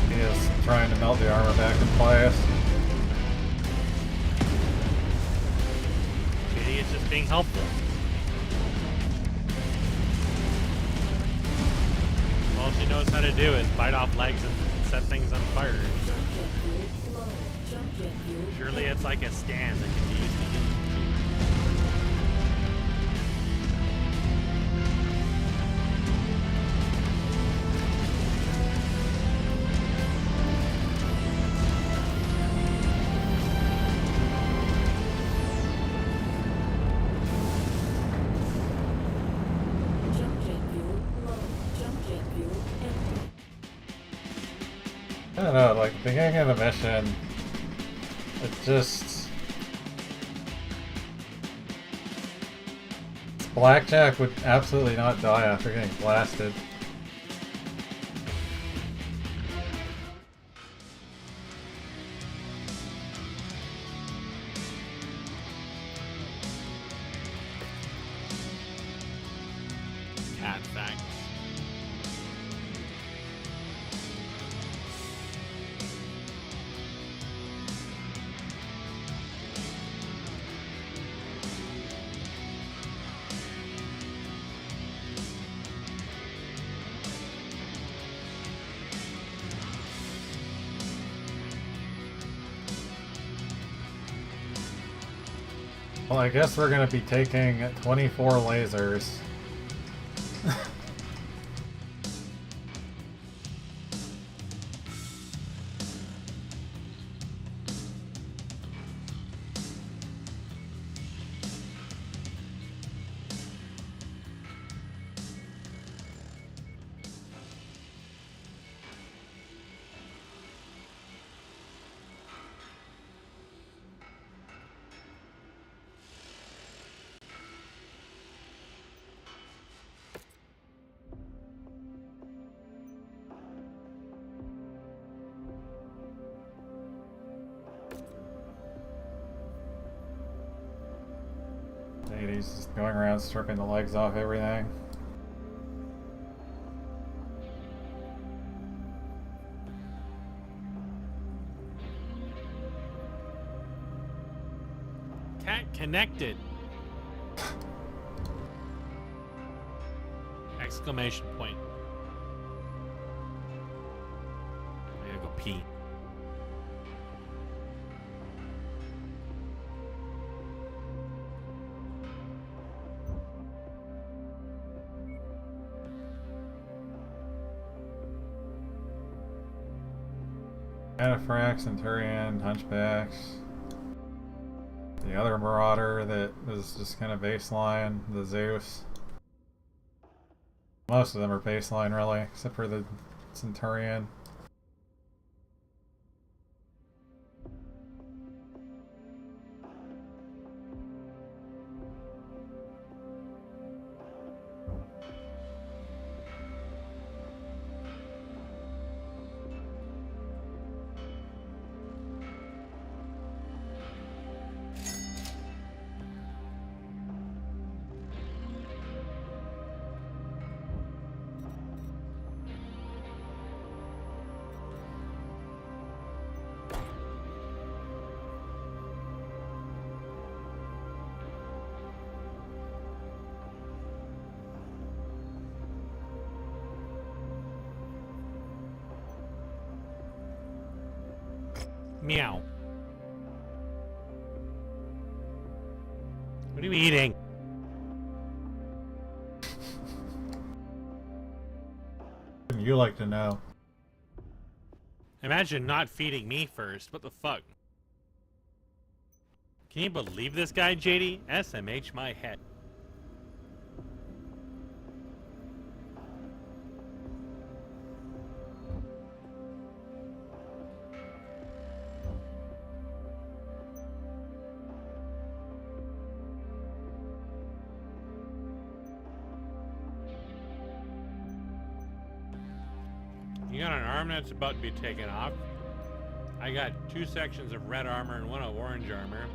He is trying to melt the armor back in place. Idiot's just being helpful. All she knows how to do is bite off legs and set things on fire. Surely it's like a stand that can be used to do. I don't know, like, the beginning of the mission, it just... Blackjack would absolutely not die after getting blasted. Cat facts. Well, I guess we're gonna be taking 24 lasers. He's just going around stripping the legs off everything. Cat connected! Exclamation point. I gotta go pee. Cataphract, Centurion, Hunchbacks. The other Marauder that was just kind of baseline, the Zeus. Most of them are baseline, really, except for the Centurion. Meow. What are you eating? You like to know. Imagine not feeding me first. What the fuck? Can you believe this guy, JD? SMH my head. You got an arm that's about to be taken off. I got 2 sections of red armor and 1 of orange armor.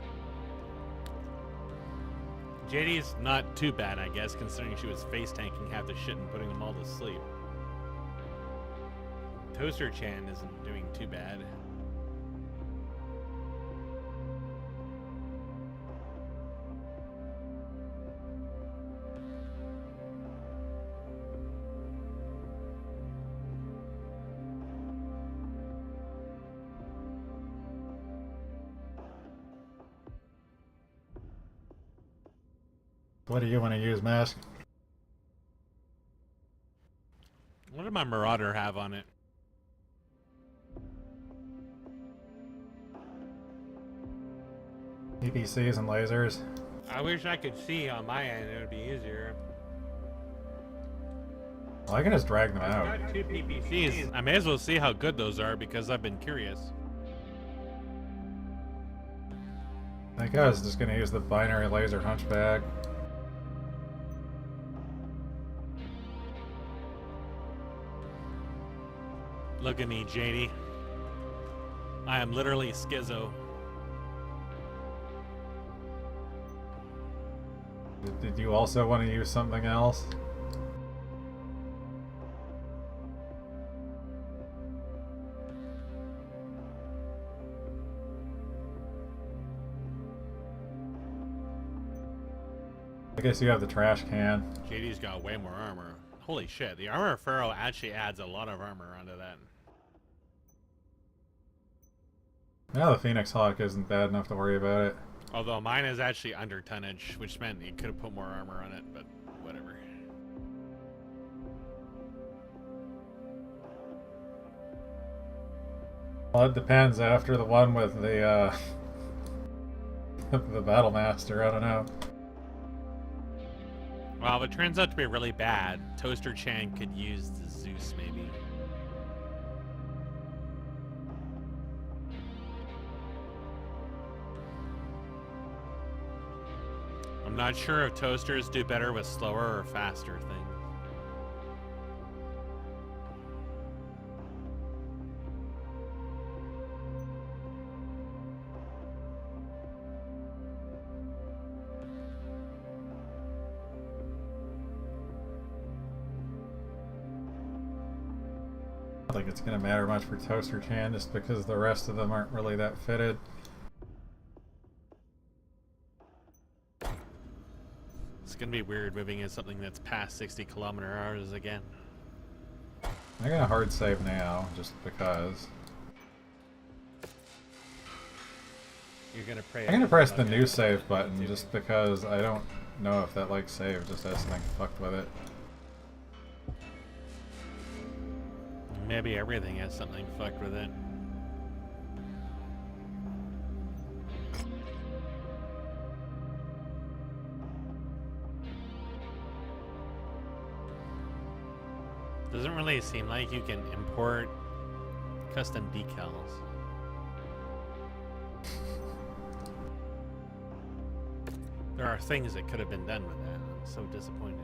JD's not too bad, I guess, considering she was face tanking half the shit and putting them all to sleep. Toaster Chan isn't doing too bad. What do you want to use, Mask? What did my Marauder have on it? PPCs and lasers. I wish I could see on my end. It would be easier. Well, I can just drag them out. I've got 2 PPCs. I may as well see how good those are because I've been curious. I think I was just going to use the binary laser hunchback. Look at me, JD. I am literally schizo. Did you also want to use something else? I guess you have the trash can. JD's got way more armor. Holy shit, the armor of Pharaoh actually adds a lot of armor onto that. Now the Phoenix Hawk isn't bad enough to worry about it. Although mine is actually under tonnage, which meant you could have put more armor on it, but whatever. Well, it depends. After the one with the the Battle Master, I don't know. Well, if it turns out to be really bad, Toaster Chan could use the Zeus, maybe. I'm not sure if toasters do better with slower or faster things. I don't think it's going to matter much for Toaster Chan just because the rest of them aren't really that fitted. It's gonna be weird moving in something that's past 60 km/h again. I'm gonna hard save now, just because. You're gonna pray. I'm gonna press the new save button just because I don't know if that like save just has something fucked with it. Maybe everything has something fucked with it. Doesn't really seem like you can import custom decals. There are things that could have been done with that. I'm so disappointed.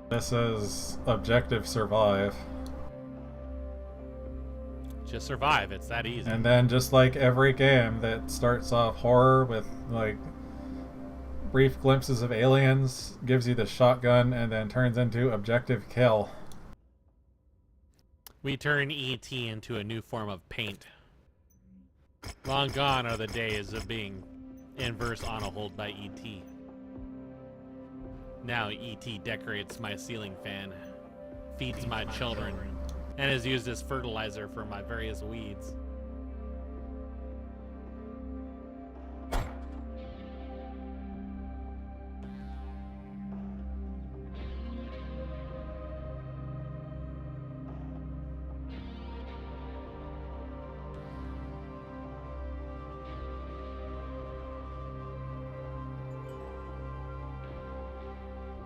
This is Objective Survive. Just survive, it's that easy. And then just like every game that starts off horror with like brief glimpses of aliens, gives you the shotgun, and then turns into Objective Kill. We turn ET into a new form of paint. Long gone are the days of being inverse on-a-hold by ET. Now ET decorates my ceiling fan, feeds my children, and is used as fertilizer for my various weeds.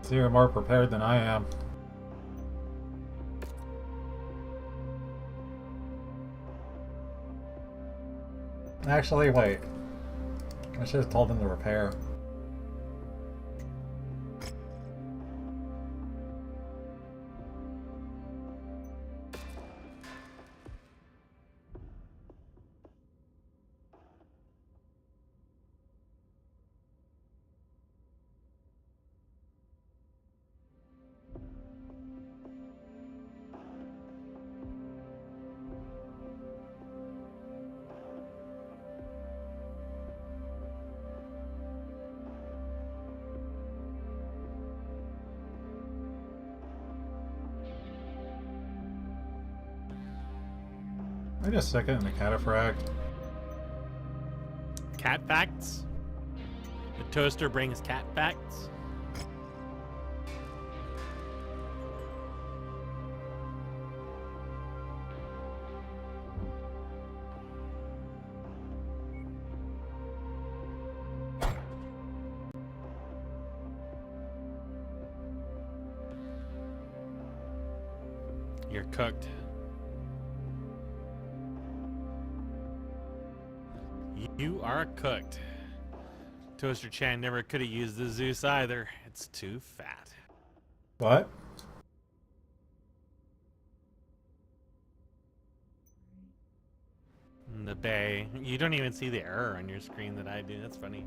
So you're more prepared than I am. Actually, wait. I should have told them to repair. I just stick it in the cataphract. Cat facts? The toaster brings cat facts? You're cooked. You are cooked. Toaster Chan never could have used the Zeus either. It's too fat. What? In the bay. You don't even see the error on your screen that I do. That's funny.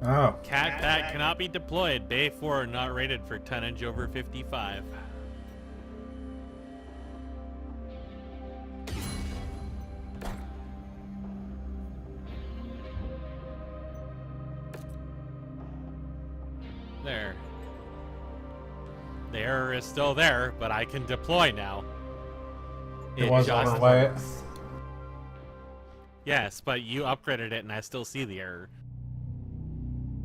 Oh. Cat pack cannot be deployed. Bay 4 not rated for tonnage over 55. There. The error is still there, but I can deploy now. It was overweight. Yes, but you upgraded it and I still see the error.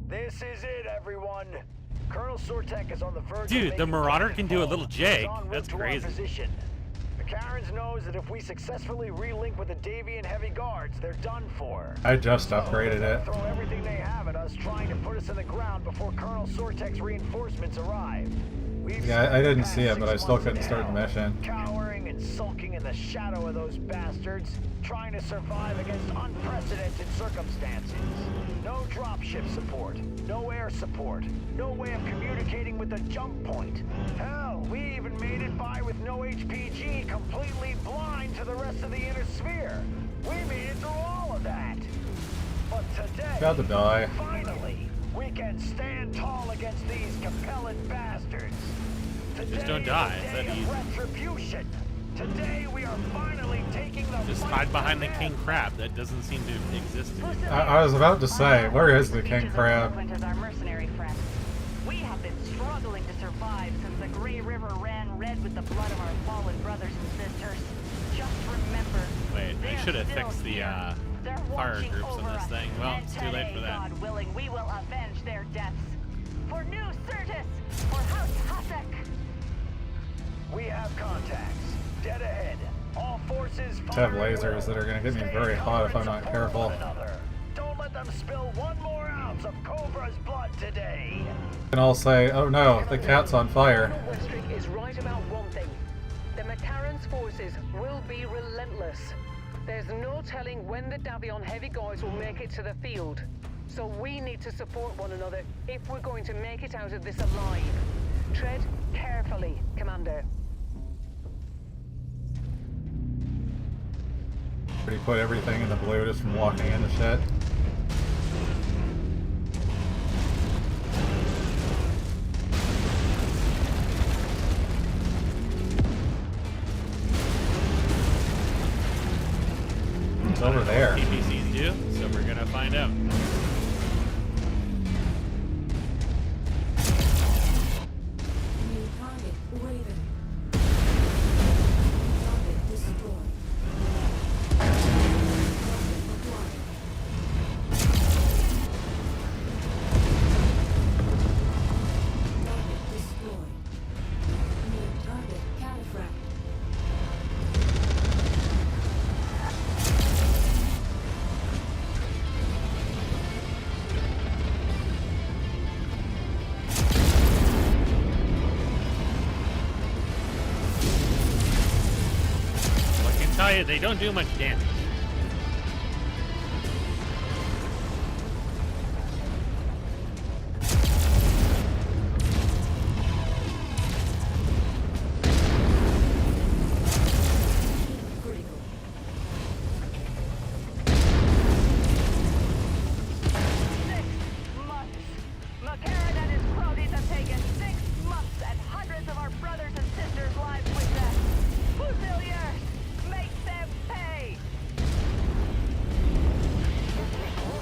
This is it, everyone. Colonel Sortek is on the verge. Dude, the Marauder can do a little jig. That's crazy. McCarran's knows that if we successfully relink with the Davian heavy guards, they're done for. I just upgraded it. Throw everything they have at us, trying to put us in the ground before Colonel Sortek's reinforcements arrive. Yeah, I didn't see it, but I still couldn't start the mission. Cowering and sulking in the shadow of those bastards, trying to survive against unprecedented circumstances. No dropship support, no air support, no way of communicating with the jump point. Hell, we even made it by with no HPG, completely blind to the rest of the inner sphere. We made it through all of that. But today, About to die. finally, we can stand tall against these compelling bastards. Today Just don't die. is It's a that day easy. of retribution. Today we are finally taking the Just fight hide behind the to king crab. That doesn't seem to exist anymore. I was about to say, where is the king crab? As our mercenary friend. We have been struggling to survive since the Grey River ran red with the blood of our fallen brothers and sisters. Just remember. Wait, I they're should have still fixed the here. They're fire watching groups in over this us, thing. Well, and it's too late today, for that. God willing, we will avenge their deaths. For New Certus, for House Hasek. We have contacts. Dead ahead. All forces Have lasers that are going to get me very hot if I'm not careful. Don't let them spill one more ounce of Cobra's blood today. And I'll say, oh no, the cat's on fire. Colonel Westrick is right about one thing. The McCarran's forces will be relentless. There's no telling when the Davion heavy guards will make it to the field. So we need to support one another if we're going to make it out of this alive. Tread carefully, Commander. Pretty put everything in the blue just from walking into shit. It's over there. PPCs do, so we're gonna find out. New target, Raven. Target destroyed. Target acquired. Target destroyed. New target, Cataphract. why they don't do much damage.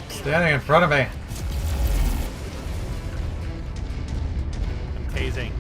Standing in front of me. I'm tasing.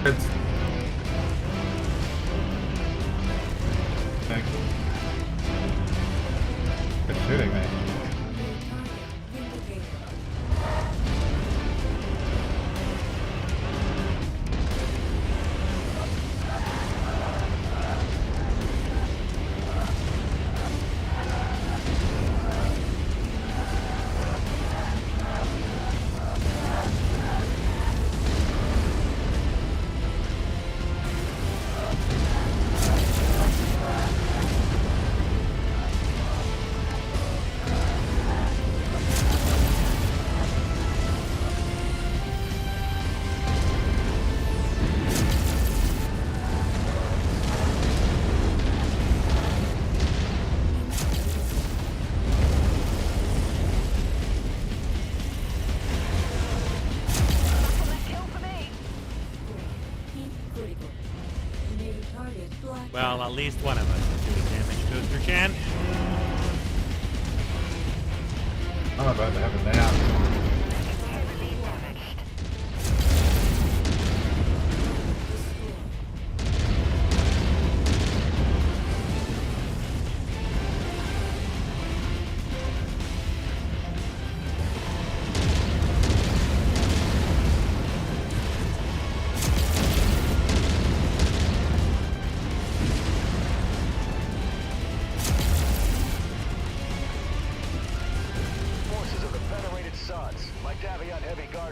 It's shooting me. Well, at least one of us is doing damage to Mr. Chan. I'm about to have a nap.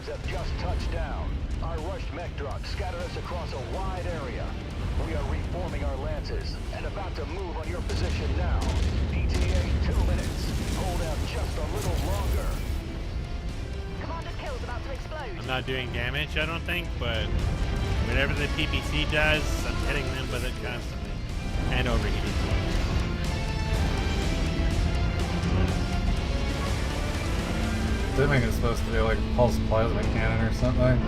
Have just touched down. Our rushed mech trucks scattered us across a wide area. We are reforming our lances and about to move on your position now. ETA 2 minutes. Hold out just a little longer. Commander's kill's about to explode. I'm not doing damage, I don't think, but whatever the PPC does, I'm hitting them with it constantly. And overheating. Assuming it's supposed to be like a pulse plasma cannon or something.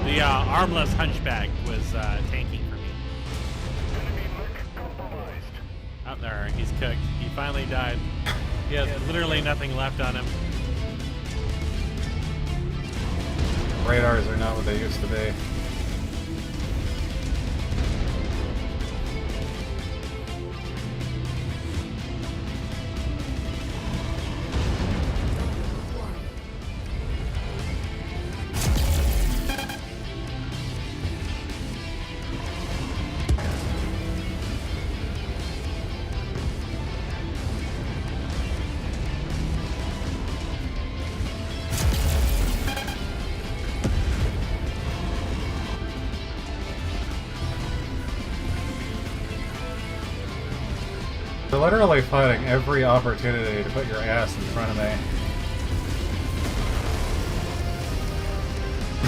The armless hunchback was tanking for me. Out there, he's cooked. He finally died. He has literally nothing left on him. Radars are not what they used to be. You're literally fighting every opportunity to put your ass in front of me.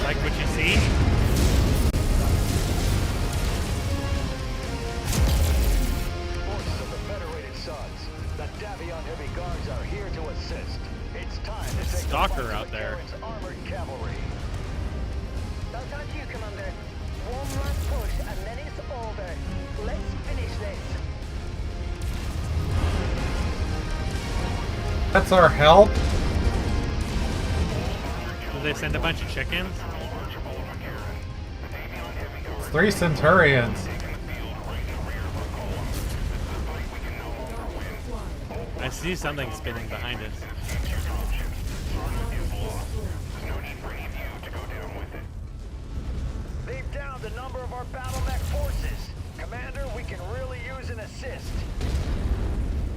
Like what you see? Forces of the Federated Sons, the Davion Heavy Guards are here to assist. It's time to take Stalker out there. Armored cavalry. That's our cue, Commander. One last push and then it's over. Let's finish this. That's our help? they send a bunch of chickens? It's 3 Centurions. I see something spinning behind us. They've downed a number of our battle mech forces. Commander, we can really use an assist.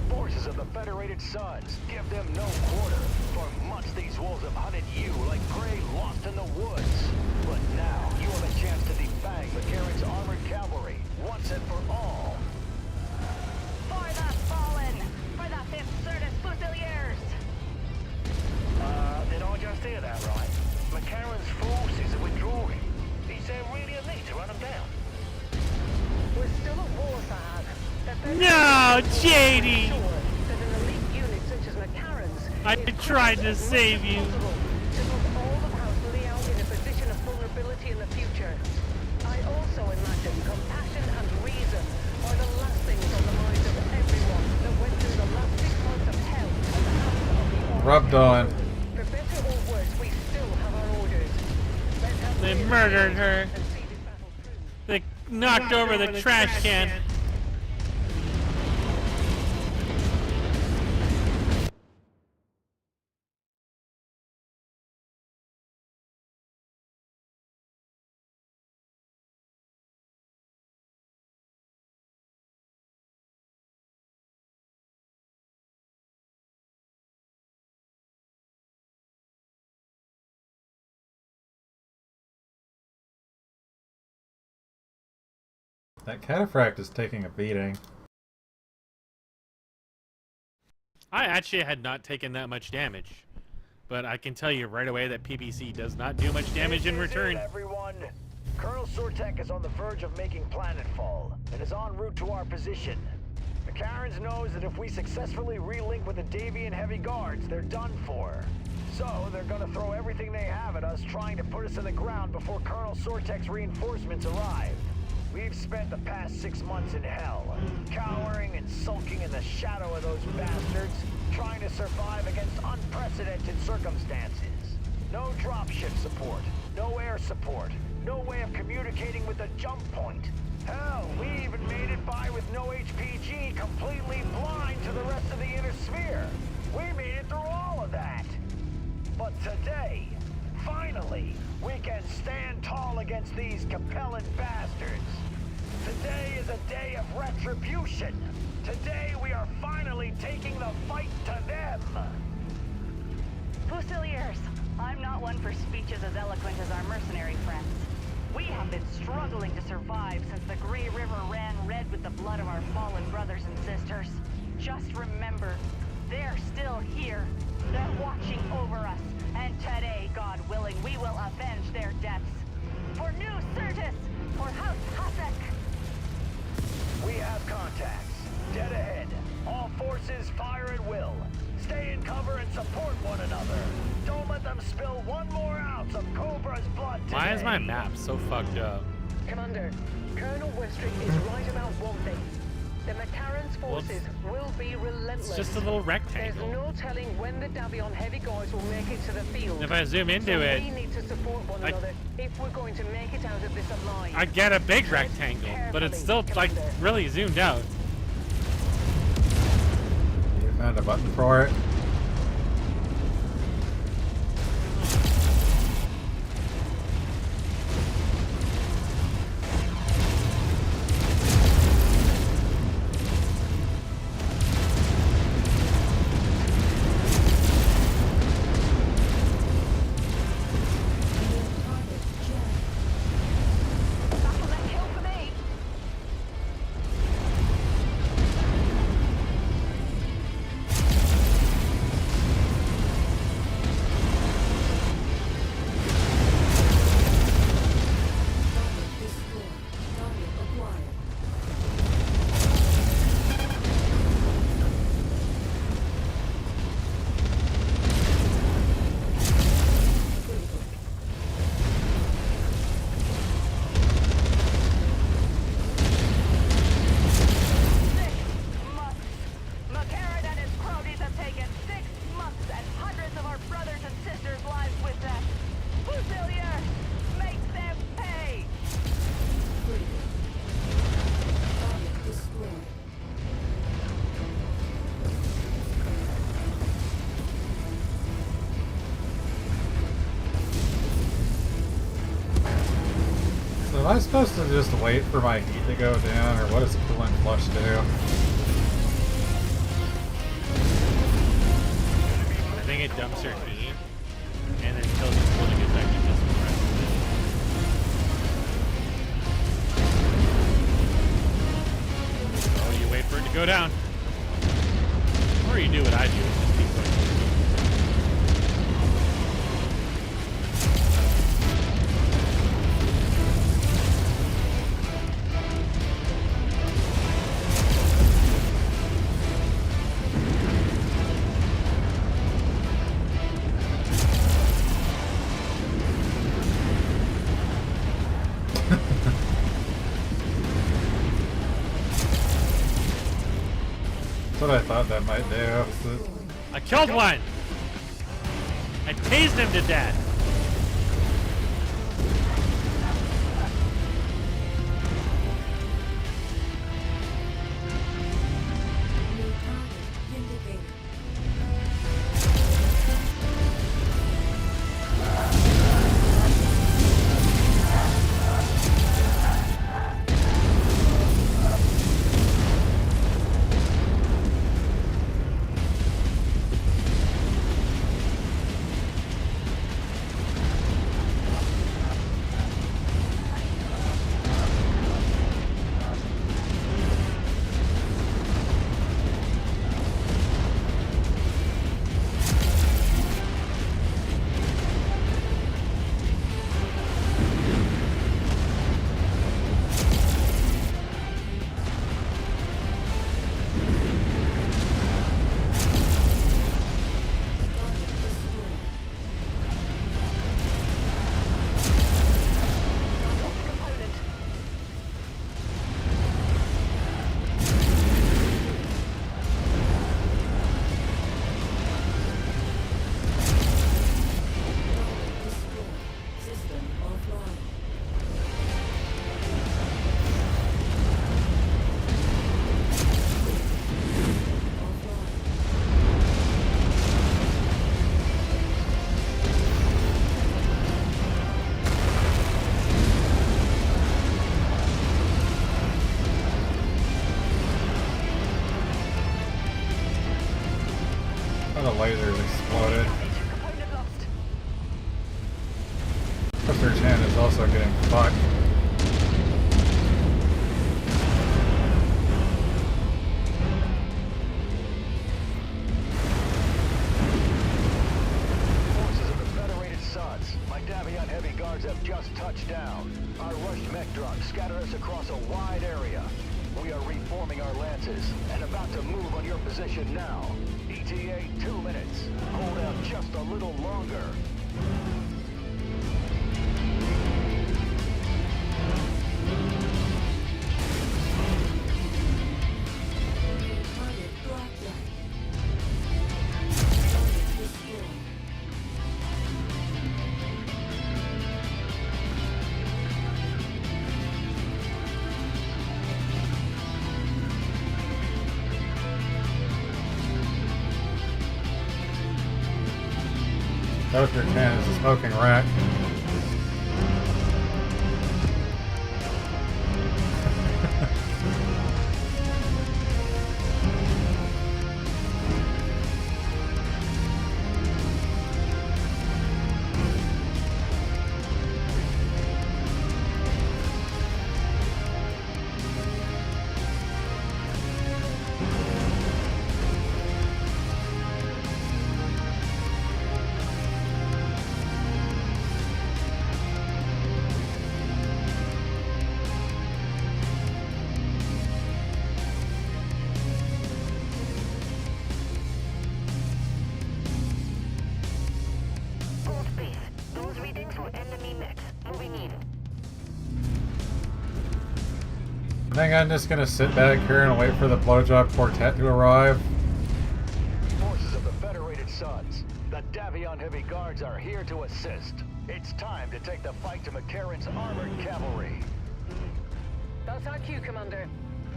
Forces of the Federated Suns, give them no quarter. For months these wolves have hunted you like prey lost in the woods. But now, you have a chance to defang McCarran's armored cavalry, once and for all. For the fallen! For the 5th Certus Fusiliers! Did I just hear that right? McCarran's forces are withdrawing. Is there really a need to run them down? We're still at war, Fahad. No, Jadey! That an elite unit such as McCarran's I tried to save you. to put all of House Leo in a position of vulnerability in the future. I also imagine compassion and reason are the last things on the minds of everyone that went through the last 6 months of hell at the hands of the Rubbed on. For better or worse, we still have our orders. Let's have They real murdered her. and see this battle through. They knocked over the trash can. That cataphract is taking a beating. I actually had not taken that much damage. But I can tell you right away that PBC does not do much damage in return. Everyone, Colonel Sortek is on the verge of making planetfall and is en route to our position. McCarran's knows that if we successfully relink with the Davian heavy guards, they're done for. So they're gonna throw everything they have at us, trying to put us in the ground before Colonel Sortek's reinforcements arrive. We've spent the past 6 months in hell, cowering and sulking in the shadow of those bastards, trying to survive against unprecedented circumstances. No dropship support, no air support, no way of communicating with the jump point. Hell, we even made it by with no HPG, completely blind to the rest of the inner sphere. We made it through all of that. But today, finally, we can stand tall against these compelling bastards. Today is a day of retribution. Today we are finally taking the fight to them. Fusiliers, I'm not one for speeches as eloquent as our mercenary friends. We have been struggling to survive since the Grey River ran red with the blood of our fallen brothers and sisters. Just remember, they're still here. They're watching over us. And today, God willing, we will avenge their deaths. For New Certus, for House Hasek. We have contacts. Dead ahead. All forces fire at will. Stay in cover and support one another. Don't let them spill one more ounce of Cobra's blood today. Why is my map so fucked up? Commander, Colonel Westrick is right about one thing. The McCarran's forces will be relentless. It's just a little There's rectangle. no telling when the Davion heavy guards will make it to the field. If I zoom into so it, we need to support one another if we're going to make it out of this alive. I get a big rectangle, but it's still like really zoomed out. You found a button for it. I supposed to just wait for my heat to go down, or what does coolant flush do? I think it dumps your heat, and then tells you cooling effectiveness for the rest of it. Oh, you wait for it to go down. Or you do what I do, just keep going. That's what I thought that might do. I killed one! I tased him to death! Lasers exploded. Mr. Chan is also getting fucked. Forces of the Federated Suns, my Davion heavy guards have just touched down. Our rushed mech trucks scatter us across a wide area. We are reforming our lances and about to move on your position now. ETA 2 minutes. Hold out just a little longer. Dr. Chan is a smoking rat. I think I'm just gonna sit back here and wait for the blowjob quartet to arrive. Forces of the Federated Suns, the Davion heavy guards are here to assist. It's time to take the fight to McCarran's armored cavalry. That's our cue, Commander.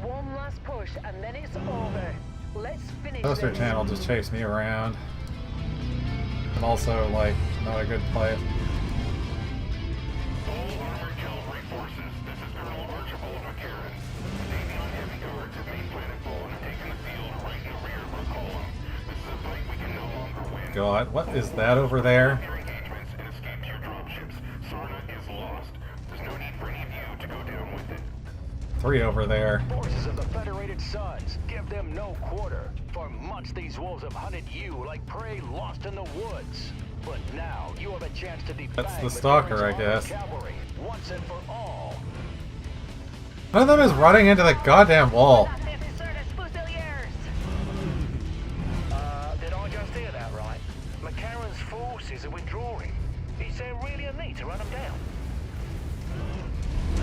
One last push and then it's over. Let's finish Toaster this. Chan will just chase me around. I'm also, like, not a good play. All armored cavalry forces, god, what is that over there? Three over there. Forces of the Federated Suns, give them no quarter. For months these wolves have hunted you like prey lost in the woods. But now you have a chance to defang That's the stalker, I guess. cavalry once and for all. One of them is running into the goddamn wall. Did I just hear that right? McCarran's forces are withdrawing. Is there really a need to run them down?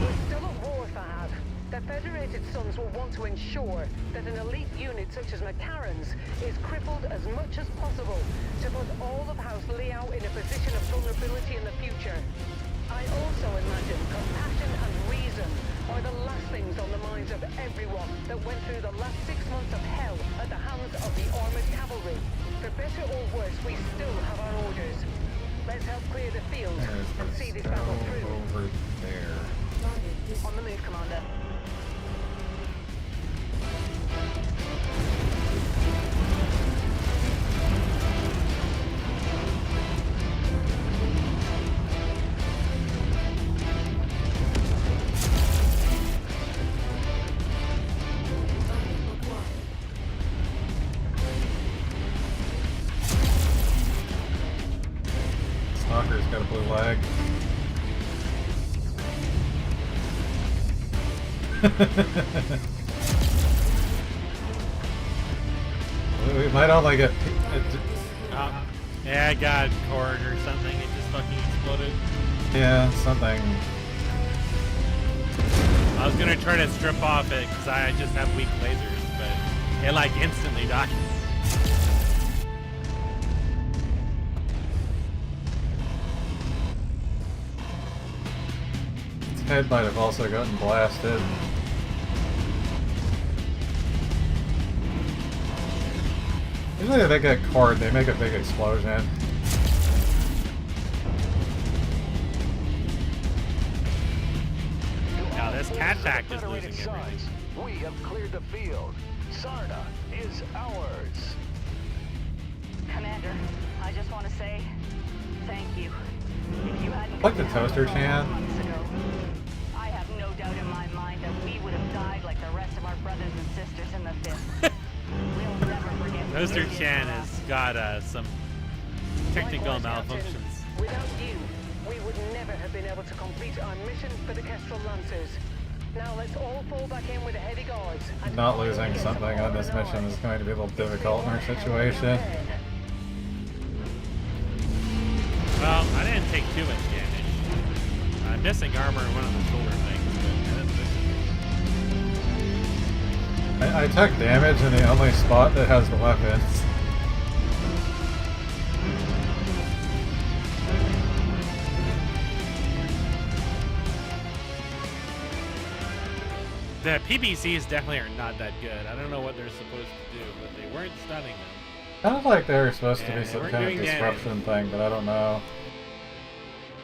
We're still at war, Fahad. The Federated Sons will want to ensure that an elite unit such as McCarran's is crippled as much as possible to put all of House Liao in a position of vulnerability in the future. I also imagine compassion and reason are the last things on the minds of everyone that went through the last 6 months of hell at the hands of the armored cavalry. For better or worse, we still have our orders. Let's help clear the field and see this battle through. Over there. On the move, Commander. Stalker's got a blue leg. We might only get. Yeah, I got cord or something. It just fucking exploded. Yeah, something. I was gonna try to strip off it because I just have weak lasers, but it like instantly died. Its head might have also gotten blasted. Usually if they get cord, they make a big explosion. Now this catback is losing everything. We have cleared the field. Sarna is ours. Commander, I just want to say thank you. If you hadn't Like the come down toaster all Chan. months ago, I have no doubt in my mind that we would have died like the rest of our brothers and sisters in the Fifth. We'll never forget. Toaster Chan has got some technical malfunctions. Without you, we would never have been able to complete our mission for the Kestrel Lancers. Now let's all fall back in with the heavy guards. And Not losing something on this mission is going to be a little difficult in our situation. Well, I didn't take too much damage. I'm missing armor in one of the shoulder things, but I took damage in the only spot that has the weapons. the PBCs definitely are not that good. I don't know what they're supposed to do, but they weren't stunning them. Sounds like they were supposed to Yeah, be they some weren't kind of doing disruption thing, but I don't know.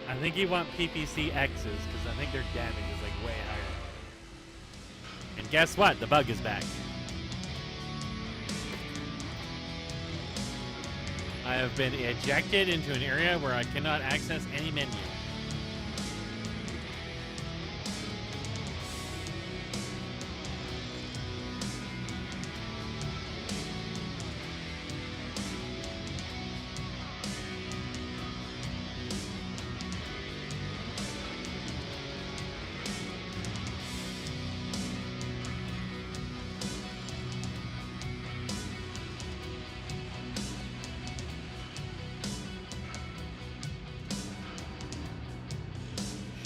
I think you want PPC X's because I think their damage is like way higher. And guess what? The bug is back. I have been ejected into an area where I cannot access any menu.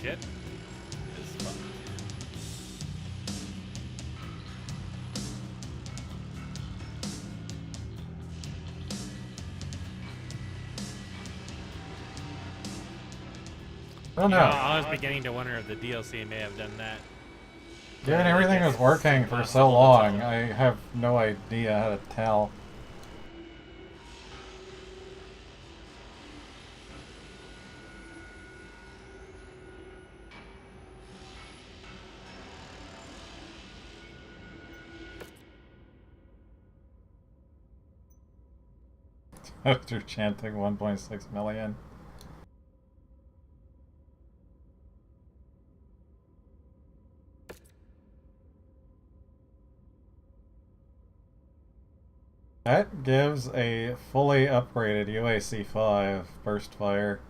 Shit. Is fucked. I don't know. I was beginning to wonder if the DLC may have done that. Given everything was working for so long, I have no idea how to tell. After chanting 1.6 million. That gives a fully upgraded UAC-5 burst fire.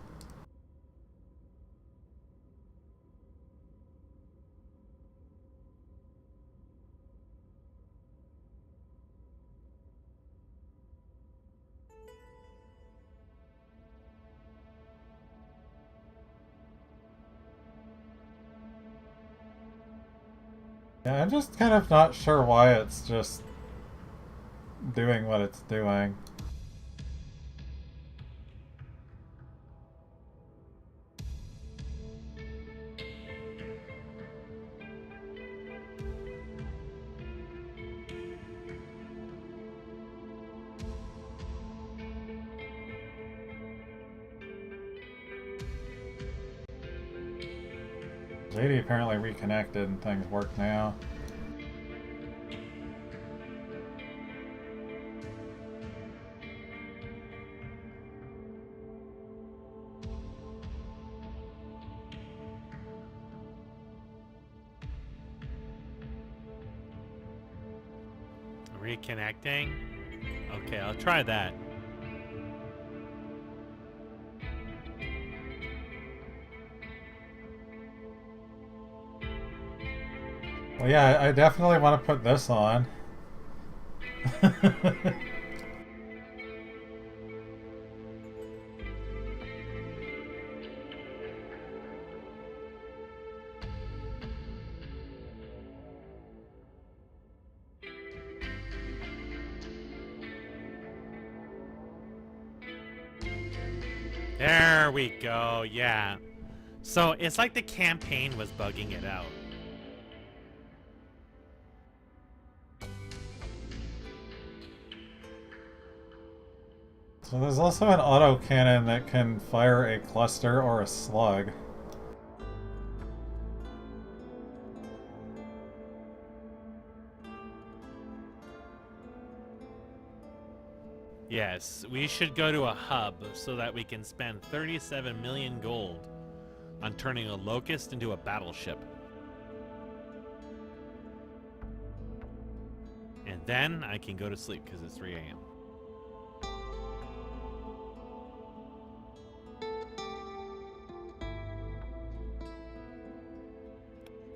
Yeah, I'm just kind of not sure why it's just doing what it's doing. Jadey apparently reconnected and things work now. Reconnecting? Okay, I'll try that. Well, yeah, I definitely want to put this on. There we go, yeah. So it's like the campaign was bugging it out. So there's also an autocannon that can fire a cluster or a slug. Yes, we should go to a hub so that we can spend 37 million gold on turning a locust into a battleship. And then I can go to sleep because it's 3 a.m.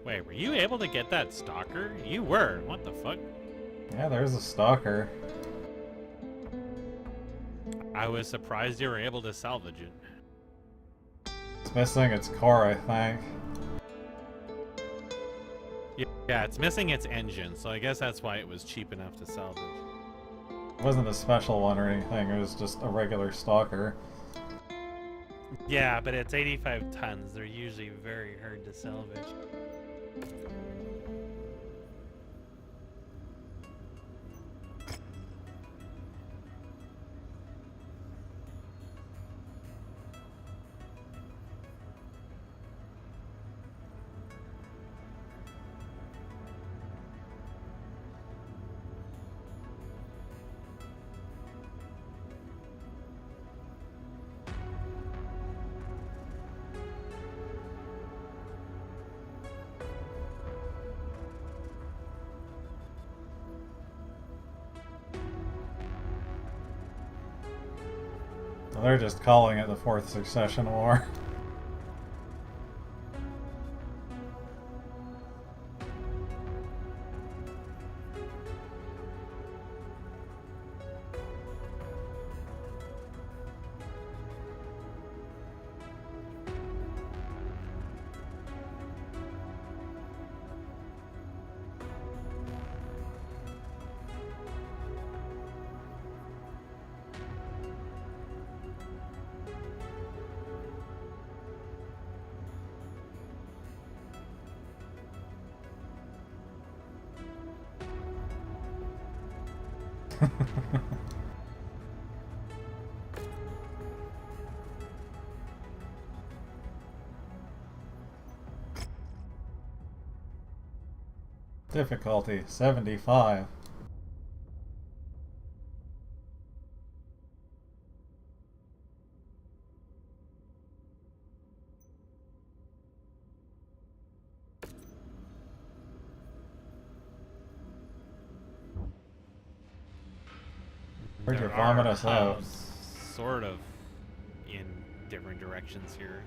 Wait, were you able to get that stalker? You were. What the fuck? Yeah, there's a stalker. I was surprised you were able to salvage it. It's missing its core, I think. Yeah, it's missing its engine, so I guess that's why it was cheap enough to salvage. It wasn't a special one or anything, it was just a regular stalker. Yeah, but it's 85 tons. They're usually very hard to salvage. Well, they're just calling it the Fourth Succession War. Difficulty 75. Where'd you There vomit are us out? hubs sort of in different directions here.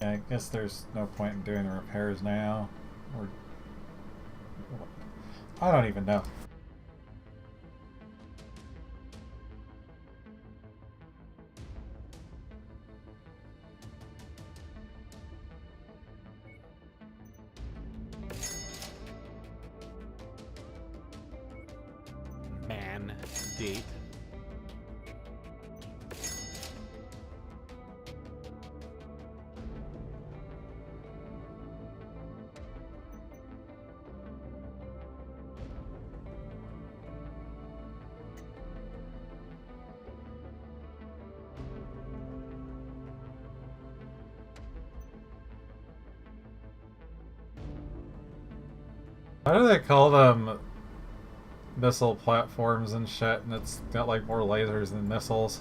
Yeah, I guess there's no point in doing the repairs now. Or I don't even know. Date. How do they call them? Missile platforms and shit, and it's got like more lasers than missiles.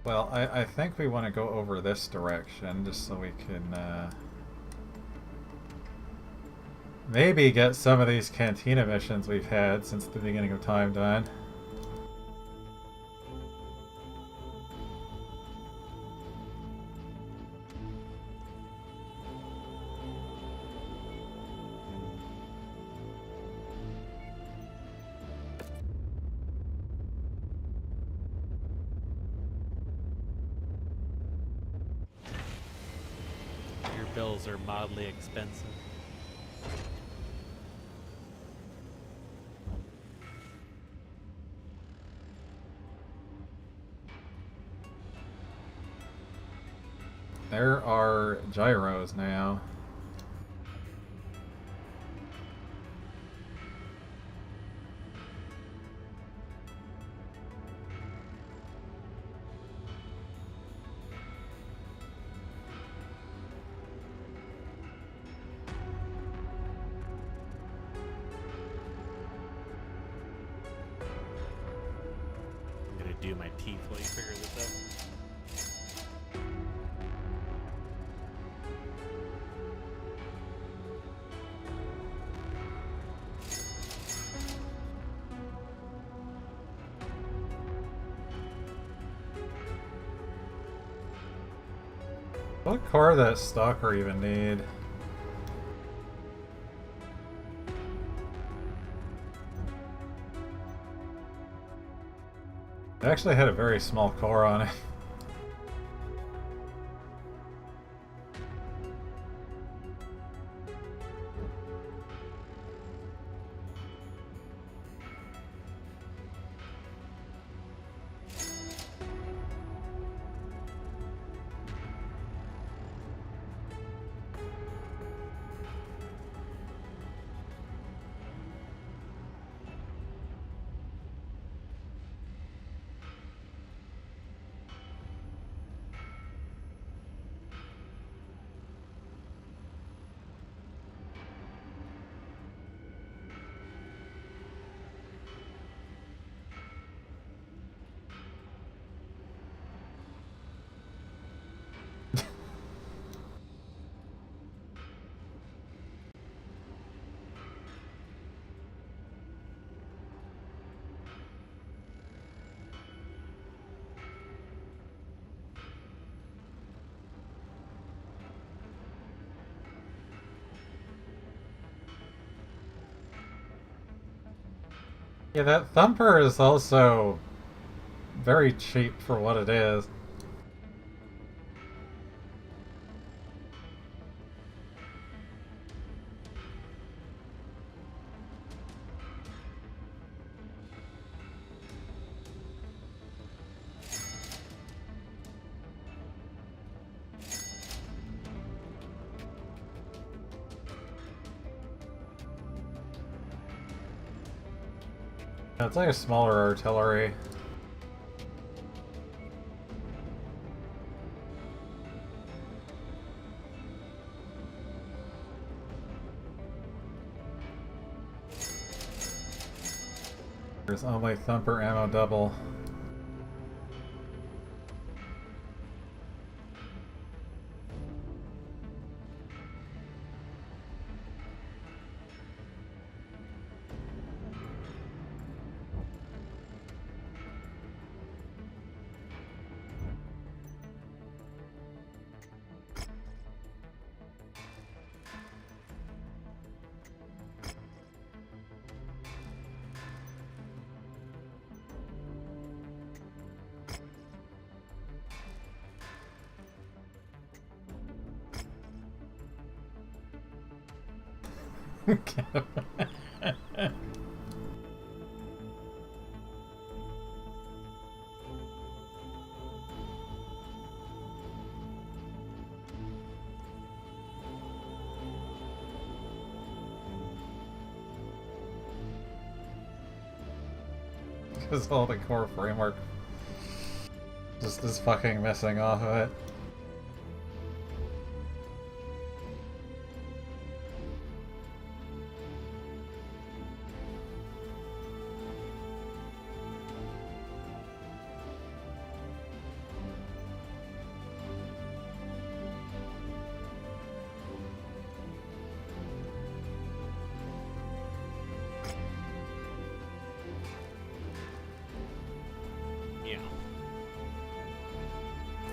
Well, I think we want to go over this direction just so we can maybe get some of these cantina missions we've had since the beginning of time done. Your bills are mildly expensive. There are gyros now. I'm gonna do my teeth while you figure this out. What car that stalker even need? It actually had a very small core on it. Yeah, that thumper is also very cheap for what it is. It's like a smaller artillery. There's only thumper ammo double. Because all the core framework just is fucking missing off of it.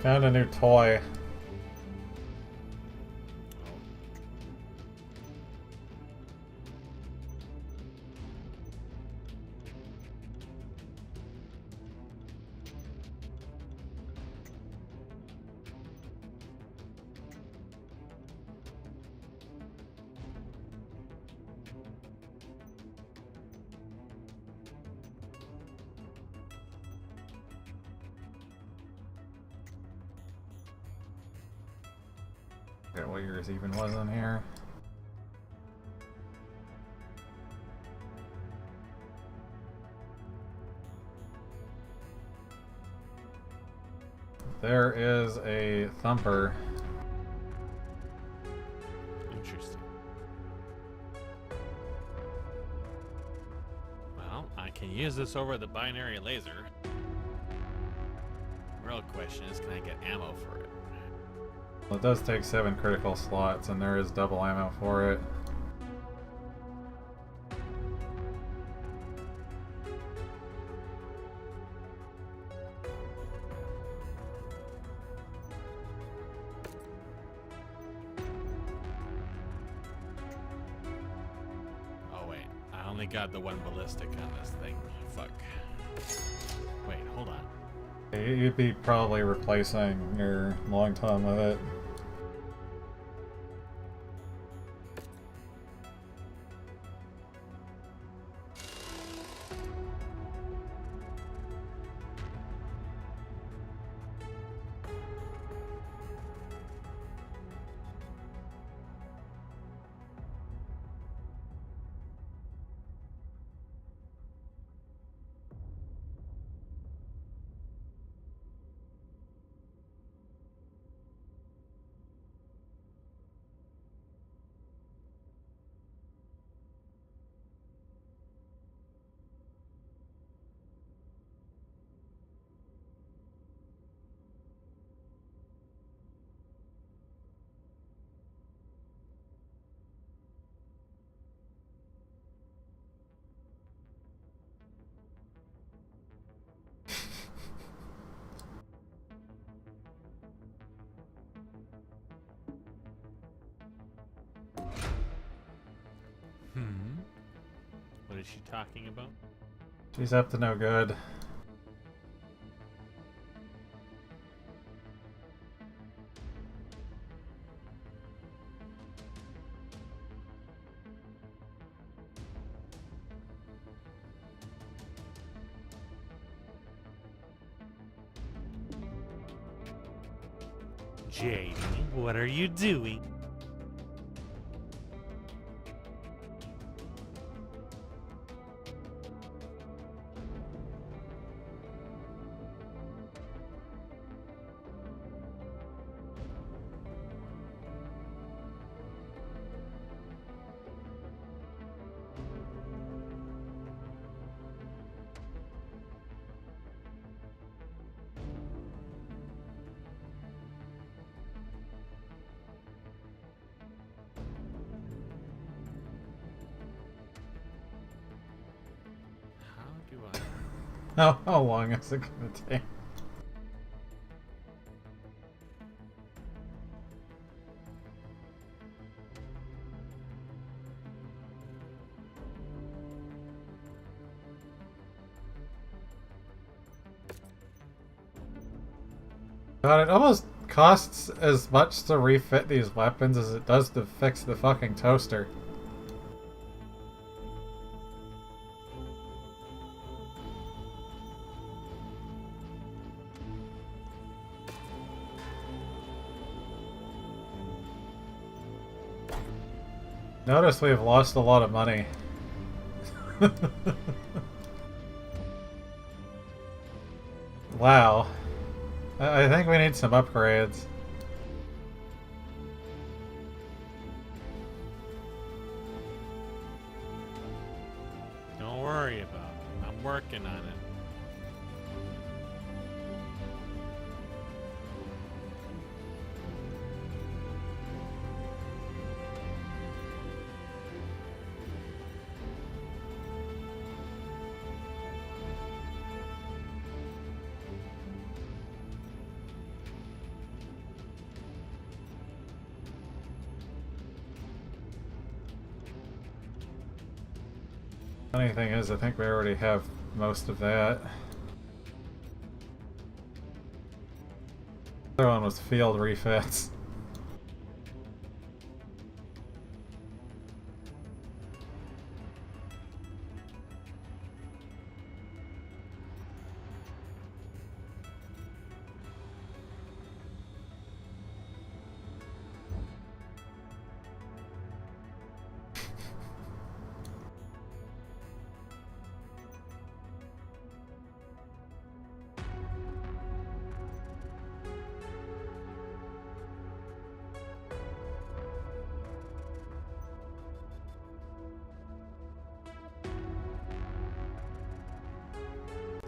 Found a new toy. What yours even was on here. There is a thumper. Interesting. Well, I can use this over the binary laser. Real question is, can I get ammo for it? Well, it does take 7 critical slots, and there is double ammo for it. Oh wait, I only got the one ballistic on this thing. Fuck. Wait, hold on. You'd be probably replacing your long tom with it. What is she talking about? She's up to no good. Jadeymew, what are you doing? How long is it gonna take? God, it almost costs as much to refit these weapons as it does to fix the fucking toaster. Notice we've lost a lot of money. Wow. I think we need some upgrades. Don't worry about it. I'm working on it. Funny thing is, I think we already have most of that. The other one was field refits.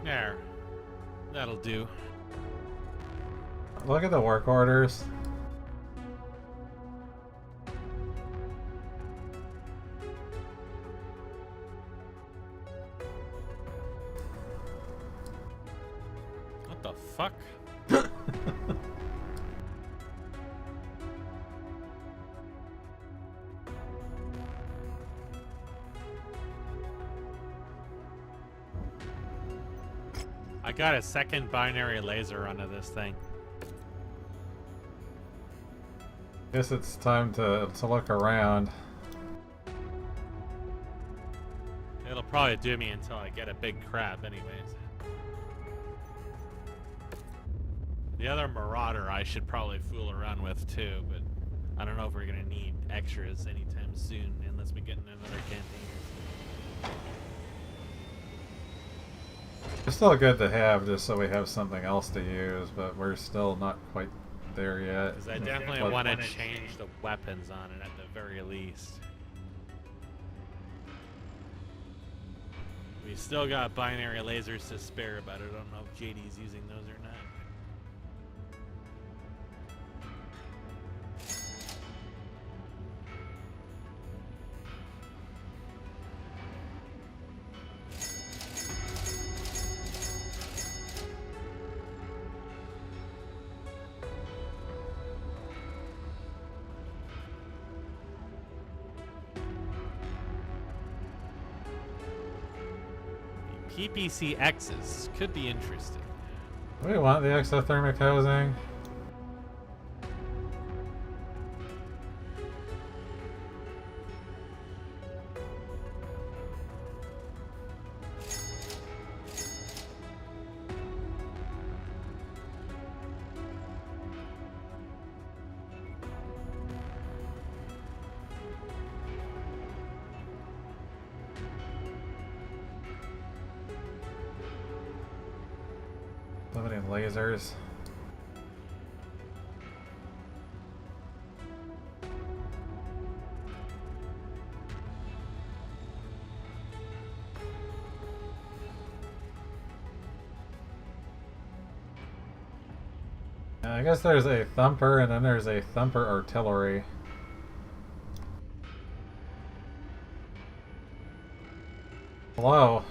There. That'll do. Look at the work orders. What the fuck? I got a second binary laser onto this thing. Guess it's time to look around. It'll probably do me until I get a big crab anyways. The other Marauder I should probably fool around with too, but I don't know if we're gonna need extras anytime soon unless we get in another campaign. It's still good to have just so we have something else to use, but we're still not quite there yet. Because I definitely want to change the weapons on it at the very least. We still got binary lasers to spare, but I don't know if JD's using those or not. PPCXs could be interesting. Do we want the exothermic housing? Limiting lasers. I guess there's a thumper and then there's a thumper artillery. Hello.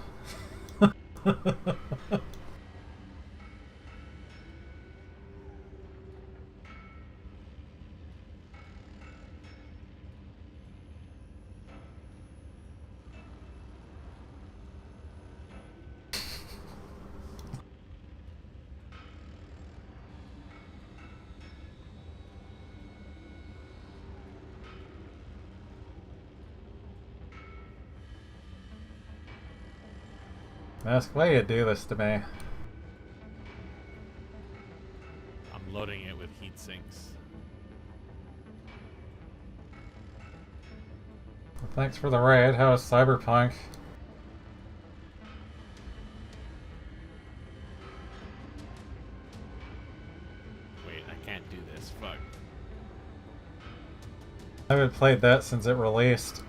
Mesk, why you do this to me? I'm loading it with heat sinks. Well, thanks for the raid. How was Cyberpunk? Wait, I can't do this. Fuck. I haven't played that since it released.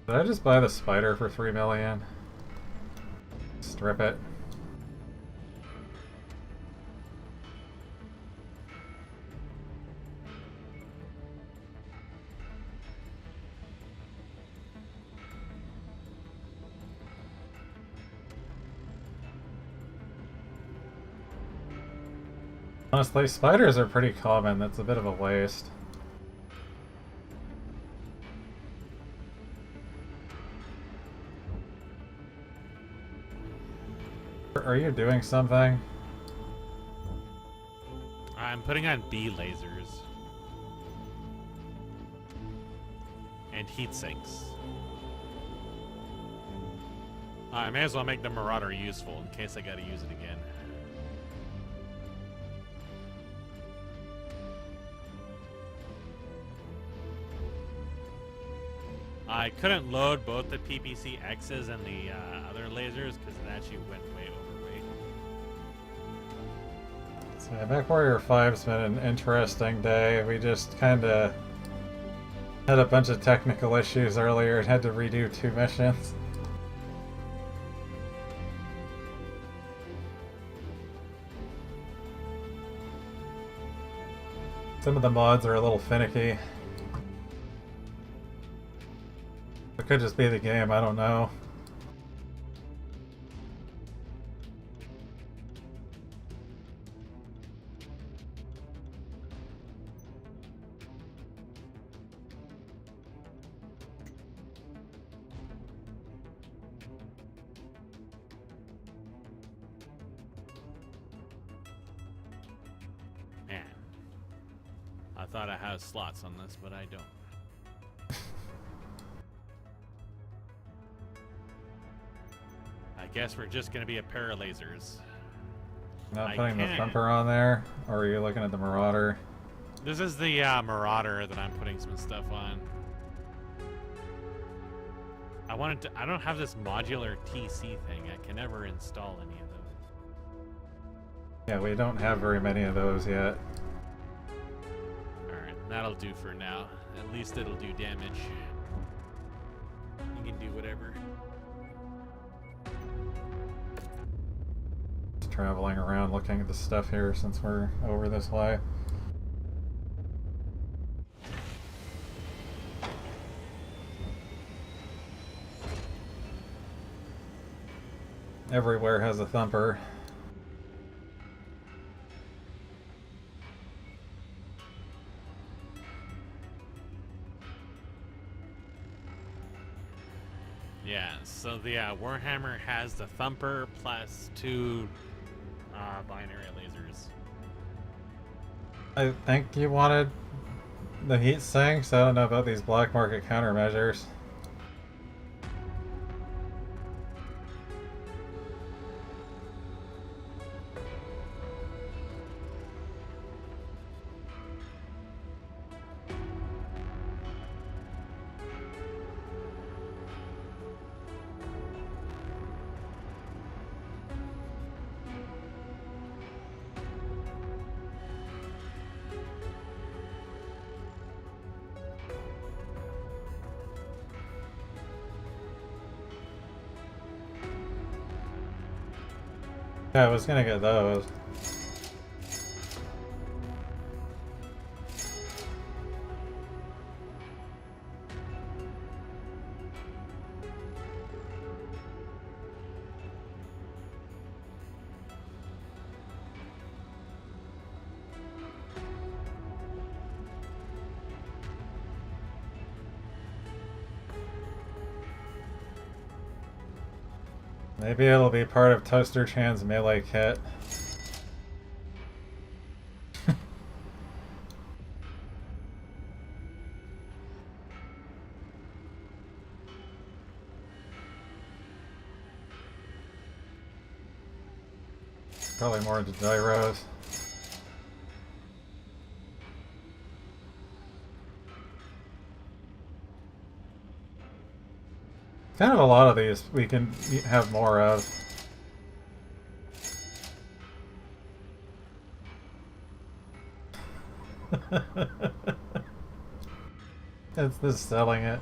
Did I just buy the spider for 3 million? Strip it. Honestly, spiders are pretty common. That's a bit of a waste. Are you doing something? I'm putting on B lasers. And heat sinks. I may as well make the Marauder useful in case I gotta use it again. I couldn't load both the PPC X's and the other lasers because it actually went way overweight. So yeah, MechWarrior 5's been an interesting day. We just kind of had a bunch of technical issues earlier and had to redo 2 missions. Some of the mods are a little finicky. It could just be the game, I don't know. Man, I thought I had slots on this, but I don't. I guess we're just gonna be a pair of lasers. Not putting the thumper on there? Or are you looking at the Marauder? This is the Marauder that I'm putting some stuff on. I don't have this modular TC thing. I can never install any of those. Yeah, we don't have very many of those yet. Alright, that'll do for now. At least it'll do damage. You can do whatever. Just traveling around looking at the stuff here since we're over this way. Everywhere has a thumper. Yeah, so the Warhammer has the thumper plus 2 binary lasers. I think you wanted the heat sinks. I don't know about these black market countermeasures. Yeah, I was gonna get those. Maybe it'll be part of Toaster Chan's melee kit. Probably more into gyros. Kind of a lot of these we can have more of. It's just selling it.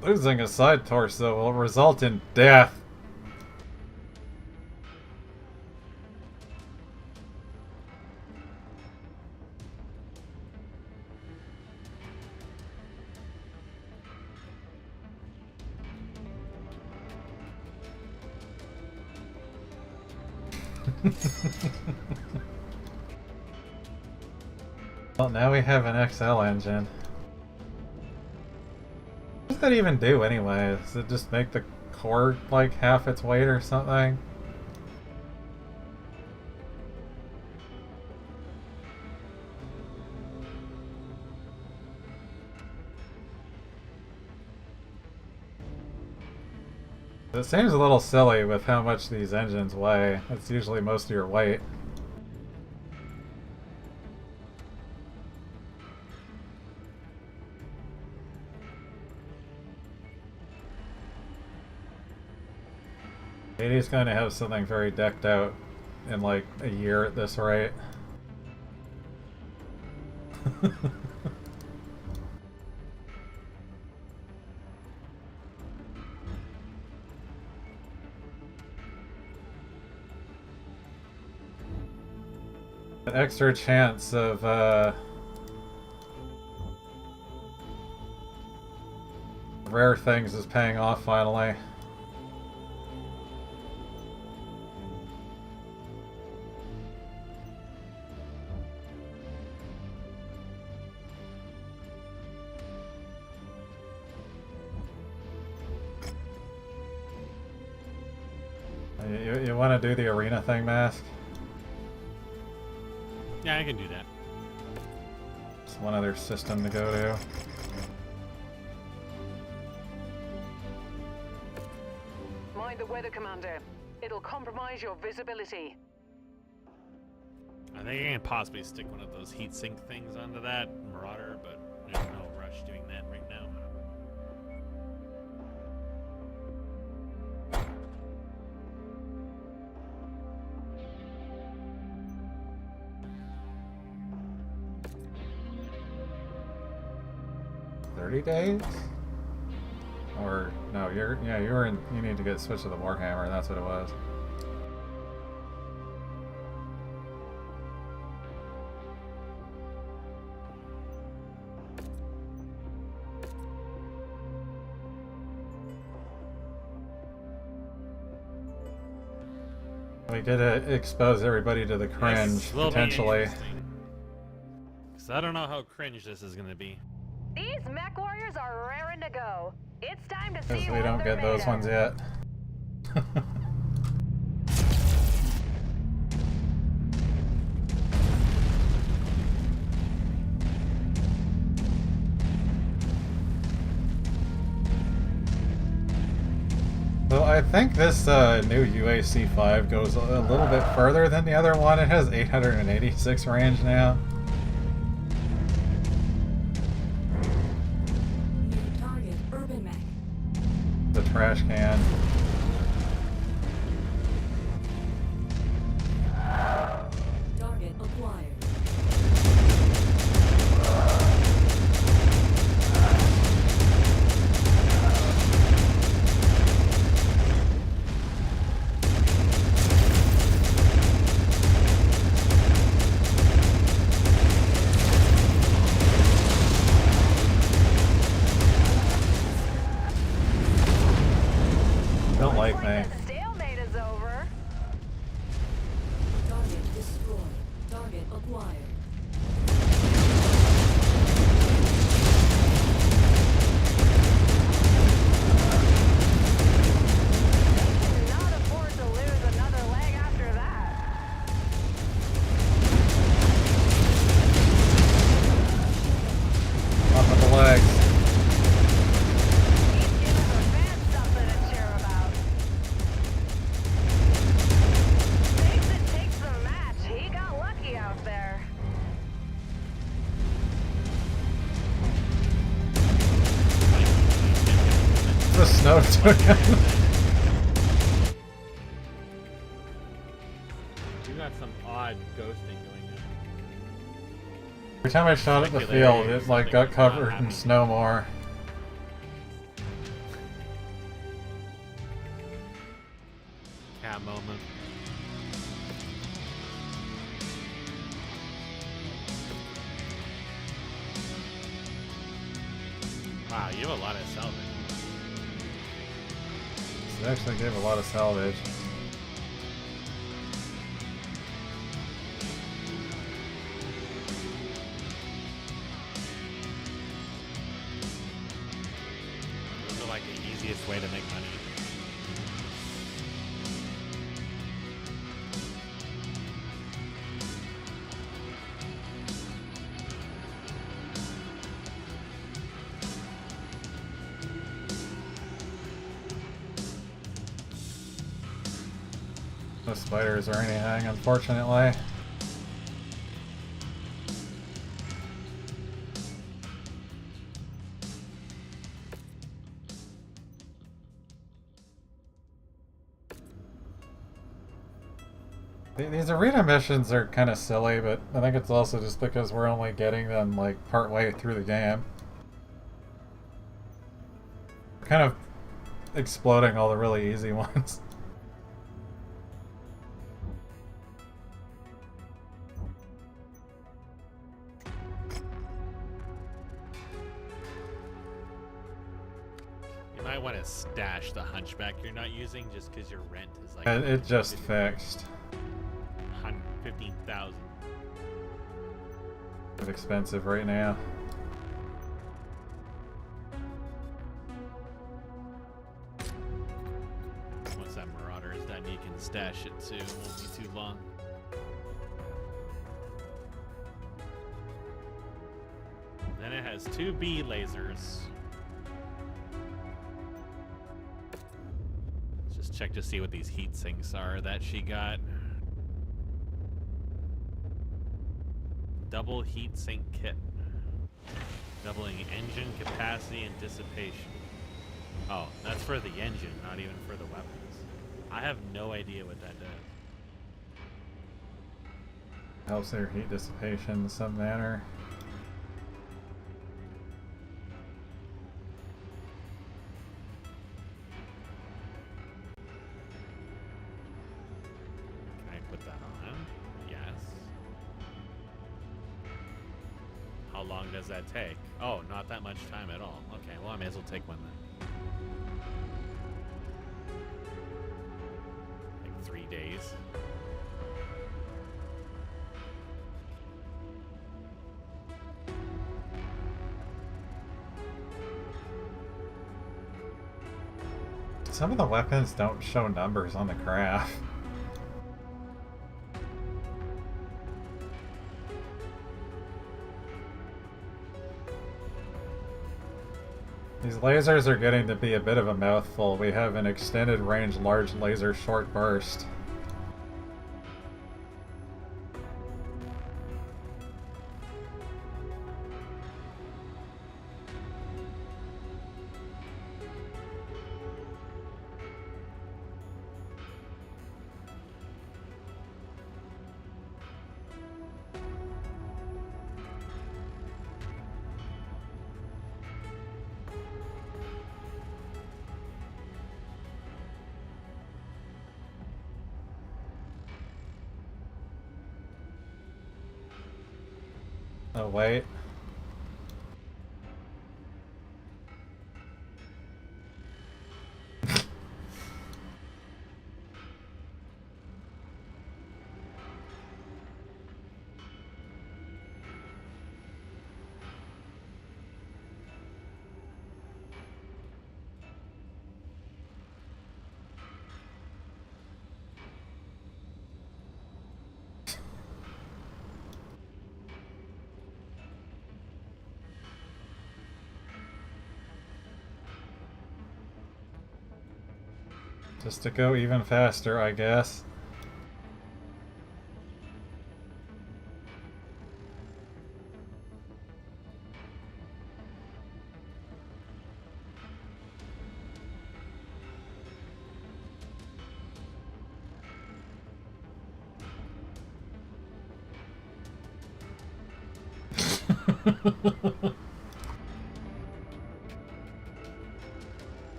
Losing a side torso will result in death. Well, now we have an XL engine. What does that even do anyway? Does it just make the core like half its weight or something? It seems a little silly with how much these engines weigh. It's usually most of your weight. He's going to have something very decked out in like a year at this rate. An extra chance of rare things is paying off finally. You want to do the arena thing, Mask? Yeah, I can do that. It's one other system to go to. Mind the weather, Commander. It'll compromise your visibility. I think I can possibly stick one of those heatsink things onto that Marauder, but there's no rush doing that right now. Days? Or no, you need to get switched to the Warhammer, that's what it was. We did expose everybody to the cringe, potentially. Because I don't know how cringe this is going to be. These MechWarriors are raring to go. It's time to see Because we what don't they're get those made ones yet. So I think this new UAC-5 goes a little bit further than the other one. It has 886 range now. The trash can. Target acquired. me. The stalemate is over. Target destroyed. Target acquired. Cannot afford to lose another leg after that. Off with the legs. He's giving the fans something to cheer about. Saves it takes the match. He got lucky out there. The snow took him. You got some odd ghosting going on. Every time I shot at the field, it like got covered in snow more. Cat moment. Wow, you have a lot of salvage. It actually gave a lot of salvage. Those are like the easiest way to make money. No spiders or anything, unfortunately. These arena missions are kind of silly, but I think it's also just because we're only getting them like part way through the game. We're kind of exploding all the really easy ones. You might want to stash the hunchback you're not using just because your rent is like It just fixed. 15,000. It's expensive right now. Once that Marauder is done, you can stash it too. It won't be too long. Then it has 2 B lasers. Let's just check to see what these heat sinks are that she got. Double heat sink kit. Doubling engine capacity and dissipation. Oh, that's for the engine, not even for the weapons. I have no idea what that does. Helps their heat dissipation in some manner. Can I put that on? Yes. How long does that take? Oh, not that much time at all. Okay, well I may as well take one then. Like 3 days. Some of the weapons don't show numbers on the graph. These lasers are getting to be a bit of a mouthful. We have an extended range large laser short burst. Oh, wait. Just to go even faster, I guess.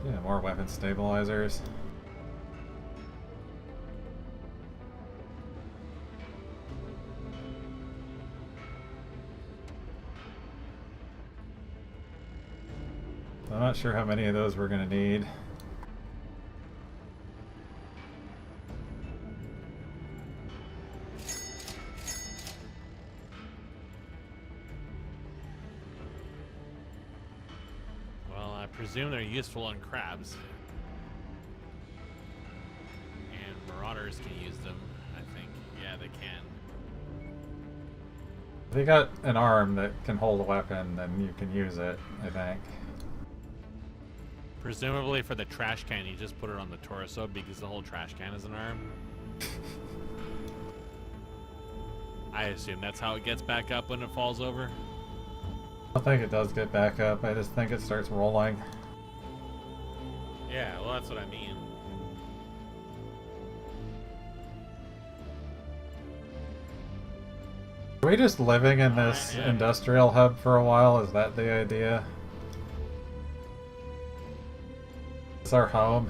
Yeah, more weapon stabilizers. I'm not sure how many of those we're gonna need. Well, I presume they're useful on crabs. And marauders can use them, I think. Yeah, they can. If you got an arm that can hold a weapon, then you can use it, I think. Presumably for the trash can, you just put it on the torso because the whole trash can is an arm. I assume that's how it gets back up when it falls over. I don't think it does get back up, I just think it starts rolling. Yeah, well that's what I mean. Are we just living in this industrial hub for a while? Is that the idea? It's our home.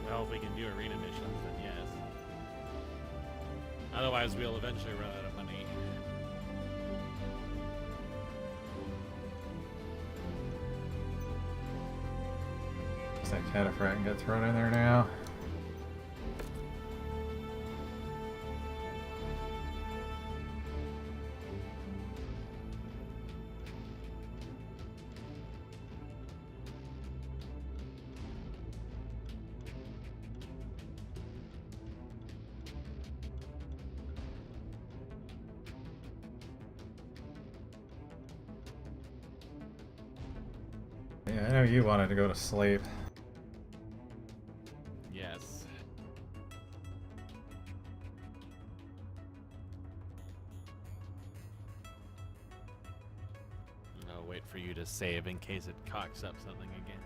Well, if we can do arena missions, then yes. Otherwise, we'll eventually run out of money. Does that cataphract get thrown in there now? Yeah, I know you wanted to go to sleep. Yes. I'll wait for you to save in case it cocks up something again.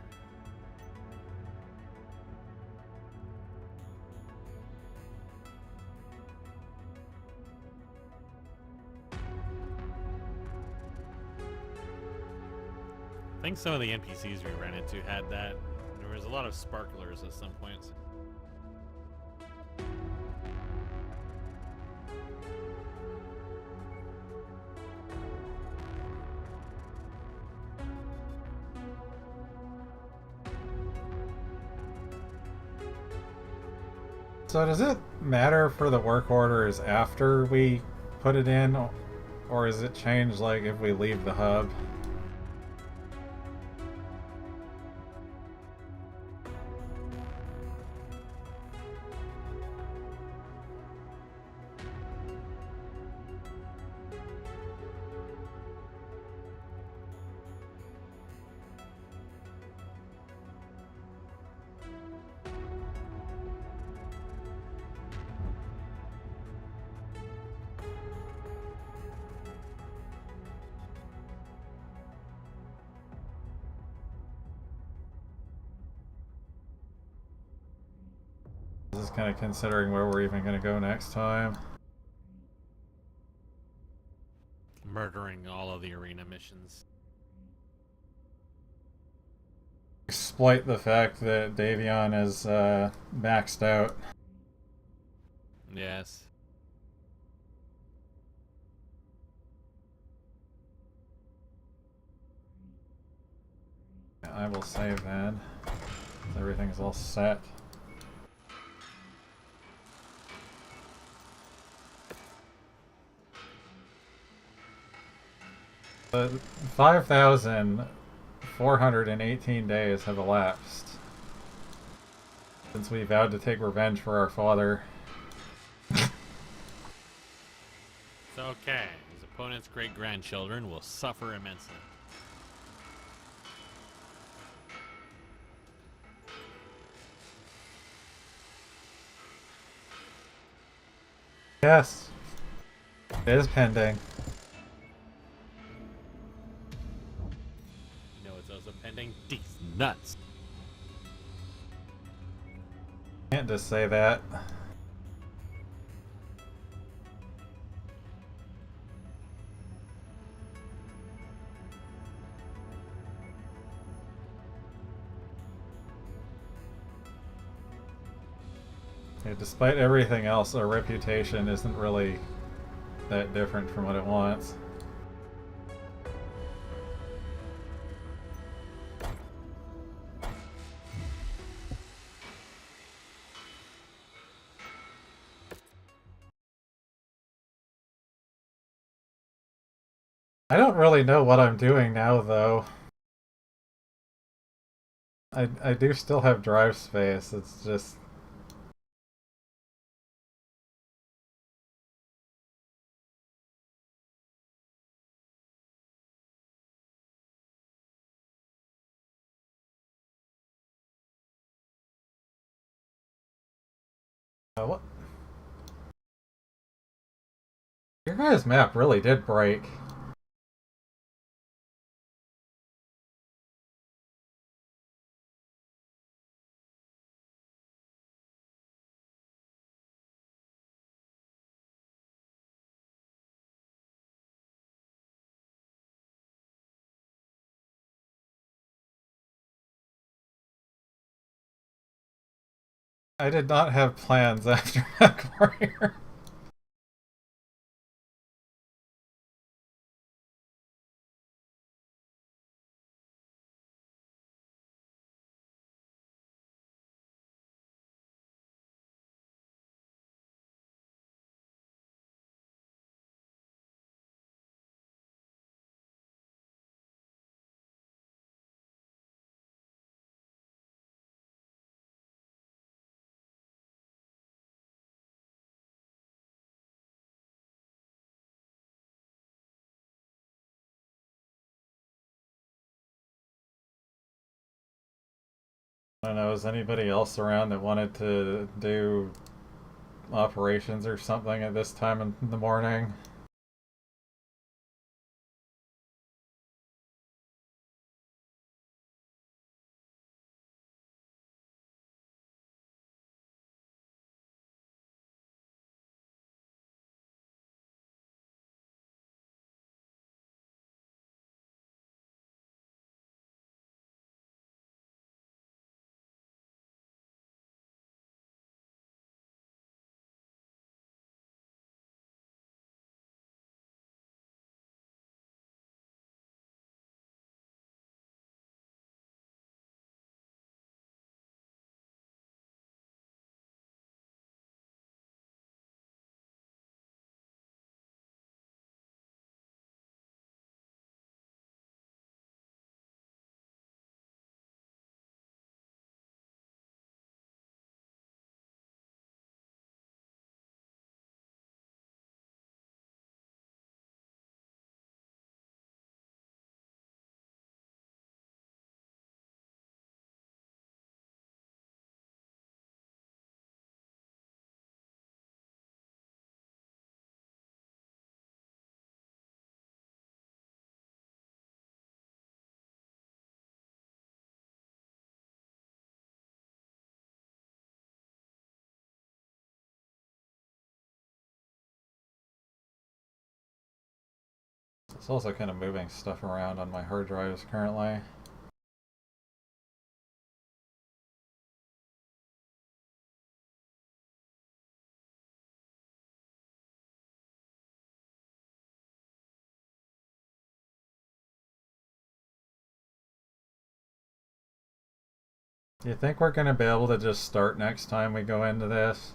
I think some of the NPCs we ran into had that. There was a lot of sparklers at some points. So does it matter for the work orders after we put it in, or is it changed like if we leave the hub? This is kind of considering where we're even going to go next time. Murdering all of the arena missions. Exploit the fact that Davion is maxed out. Yes. I will save then. Everything's all set. But 5,000 418 days have elapsed since we vowed to take revenge for our father. It's okay. His opponent's great-grandchildren will suffer immensely. Yes. It is pending. You know what's also pending? These nuts. Can't just say that. Yeah, despite everything else, our reputation isn't really that different from what it wants. I don't really know what I'm doing now, though. I do still have drive space, it's just... what? Your guys' map really did break. I did not have plans after MechWarrior. I don't know, is anybody else around that wanted to do operations or something at this time in the morning? It's also kind of moving stuff around on my hard drives currently. Do you think we're going to be able to just start next time we go into this?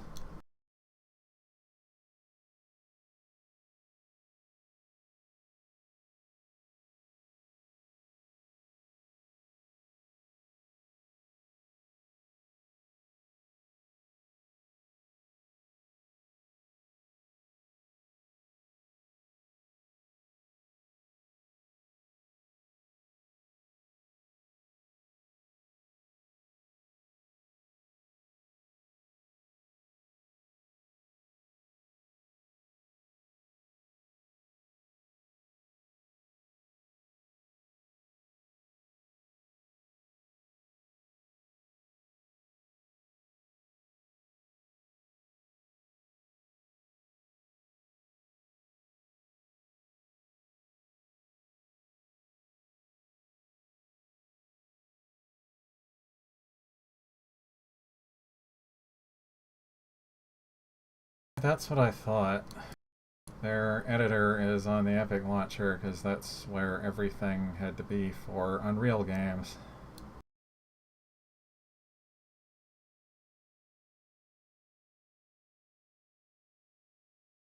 That's what I thought. Their editor is on the Epic launcher because that's where everything had to be for Unreal games.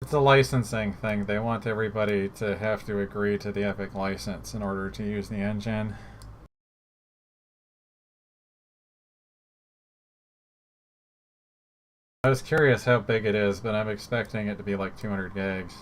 It's a licensing thing. They want everybody to have to agree to the Epic license in order to use the engine. I was curious how big it is, but I'm expecting it to be like 200 gigs.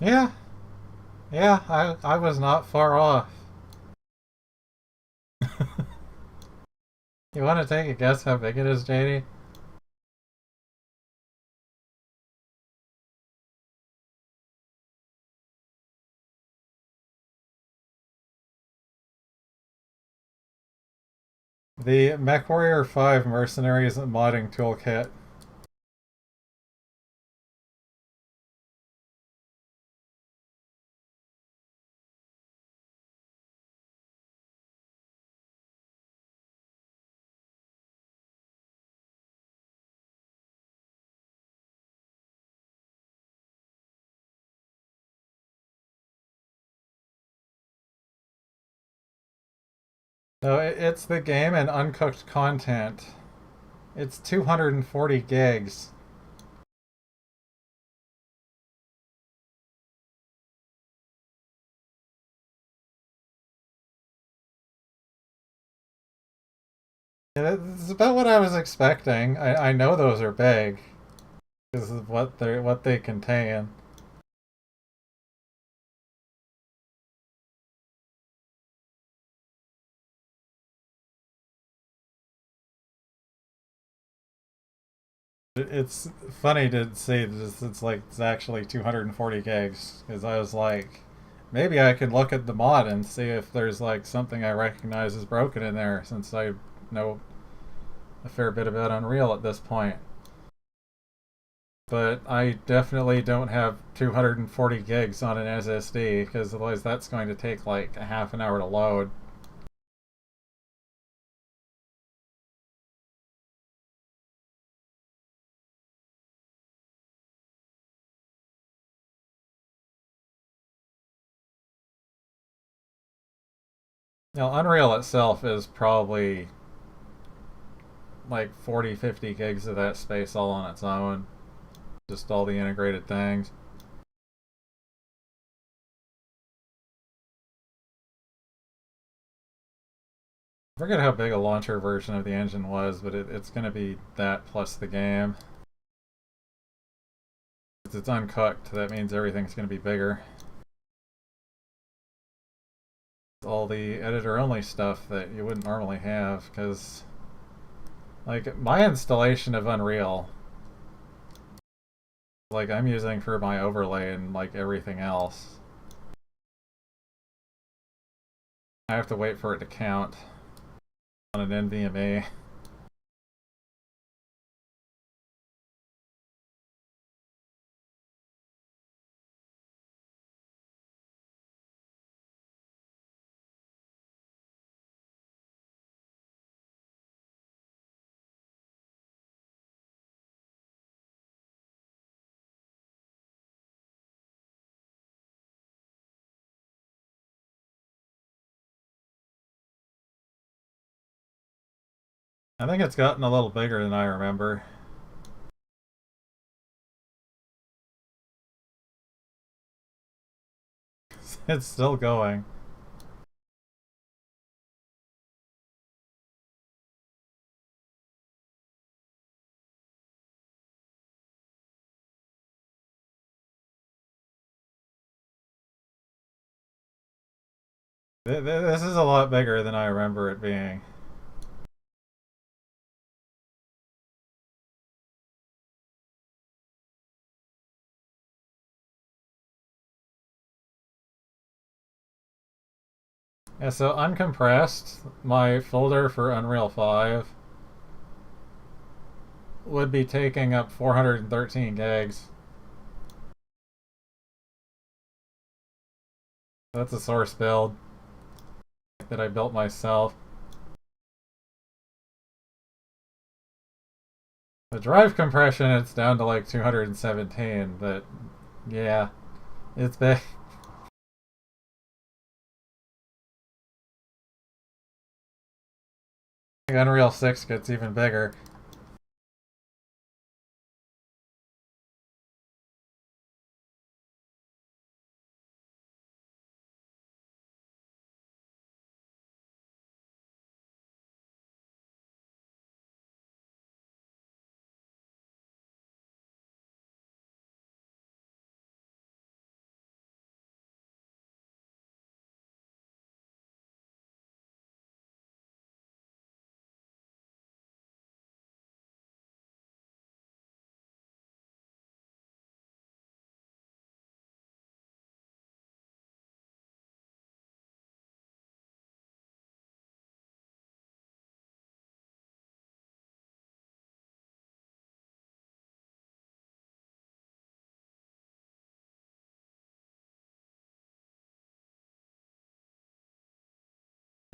Yeah. Yeah, I was not far off. You want to take a guess how big it is, JD? The MechWarrior 5 Mercenaries modding toolkit. No, it's the game and uncooked content. It's 240 gigs. It's about what I was expecting. I know those are big. This is what they contain. It's funny to see this. It's actually 240 gigs because I was like, maybe I could look at the mod and see if there's like something I recognize as broken in there since I know a fair bit about Unreal at this point. But I definitely don't have 240 gigs on an SSD because otherwise that's going to take like a half an hour to load. Now, Unreal itself is probably like 40, 50 gigs of that space all on its own. Just all the integrated things. I forget how big a launcher version of the engine was, but it's going to be that plus the game. If it's uncooked, that means everything's going to be bigger. All the editor-only stuff that you wouldn't normally have, because like my installation of Unreal, like I'm using for my overlay and like everything else. I have to wait for it to count on an NVMe. I think it's gotten a little bigger than I remember. It's still going. This is a lot bigger than I remember it being. Yeah, so uncompressed, my folder for Unreal 5 would be taking up 413 gigs. That's a source build that I built myself. The drive compression, it's down to like 217, but yeah, it's big. Unreal 6 gets even bigger.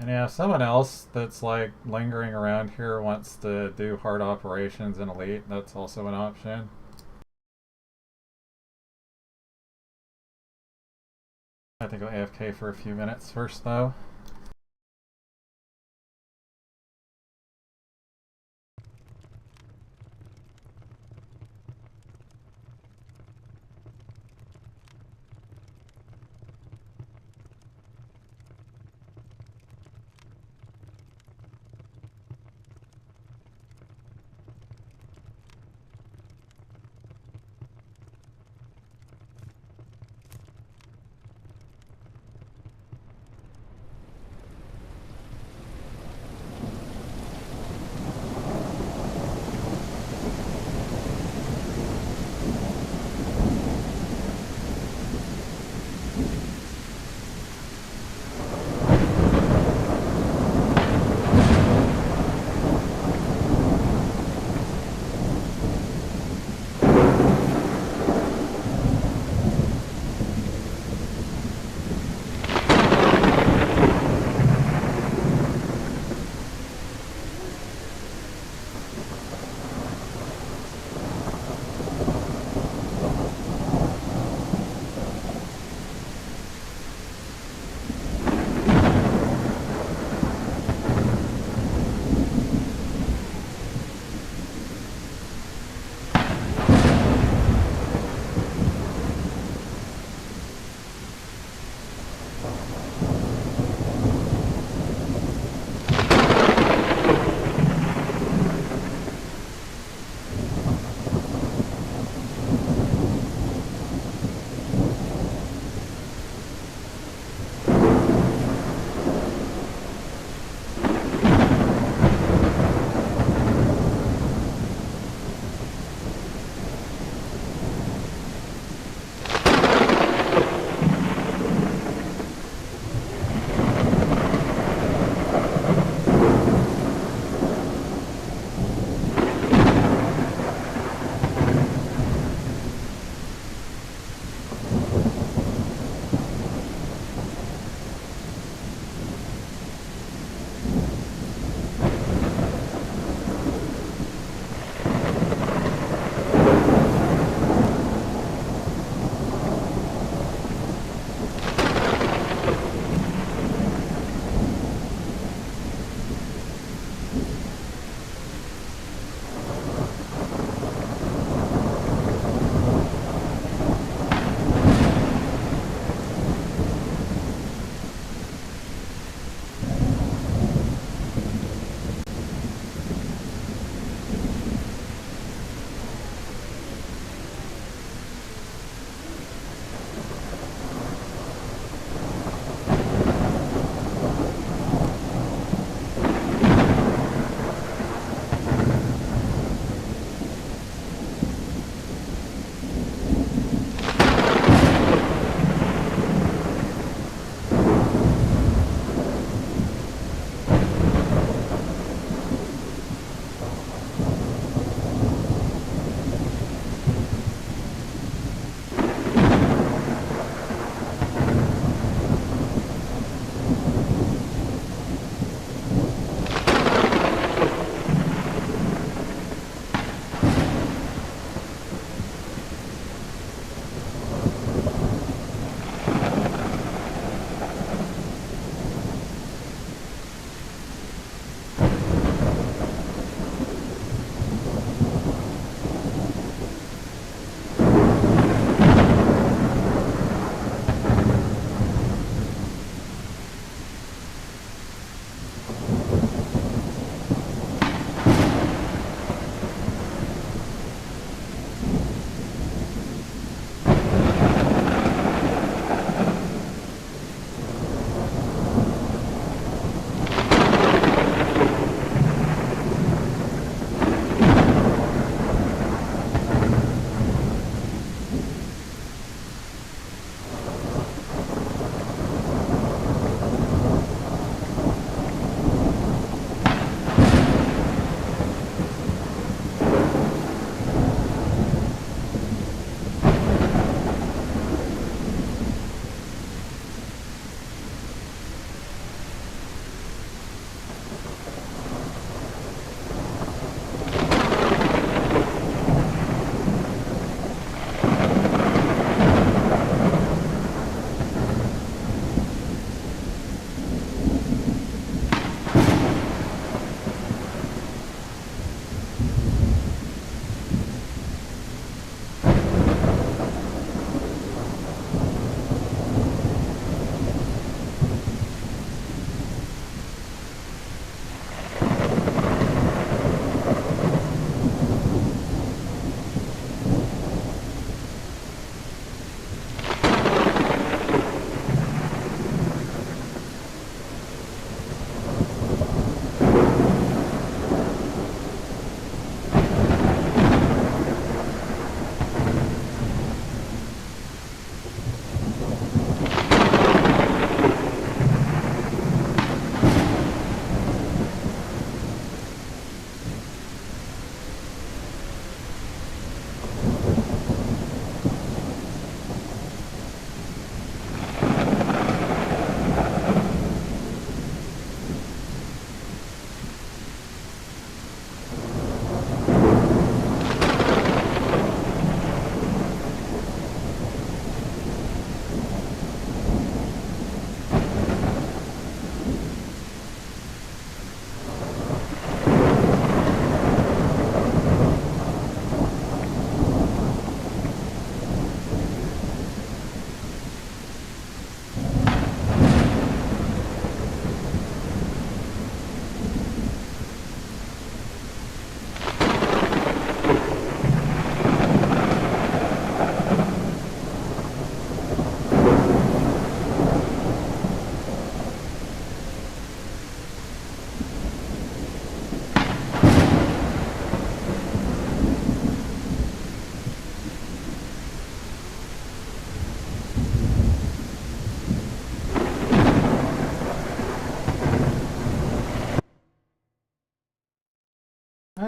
And yeah, someone else that's like lingering around here wants to do hard operations in Elite. That's also an option. I have to go AFK for a few minutes first though.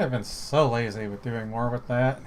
I've been so lazy with doing more with that.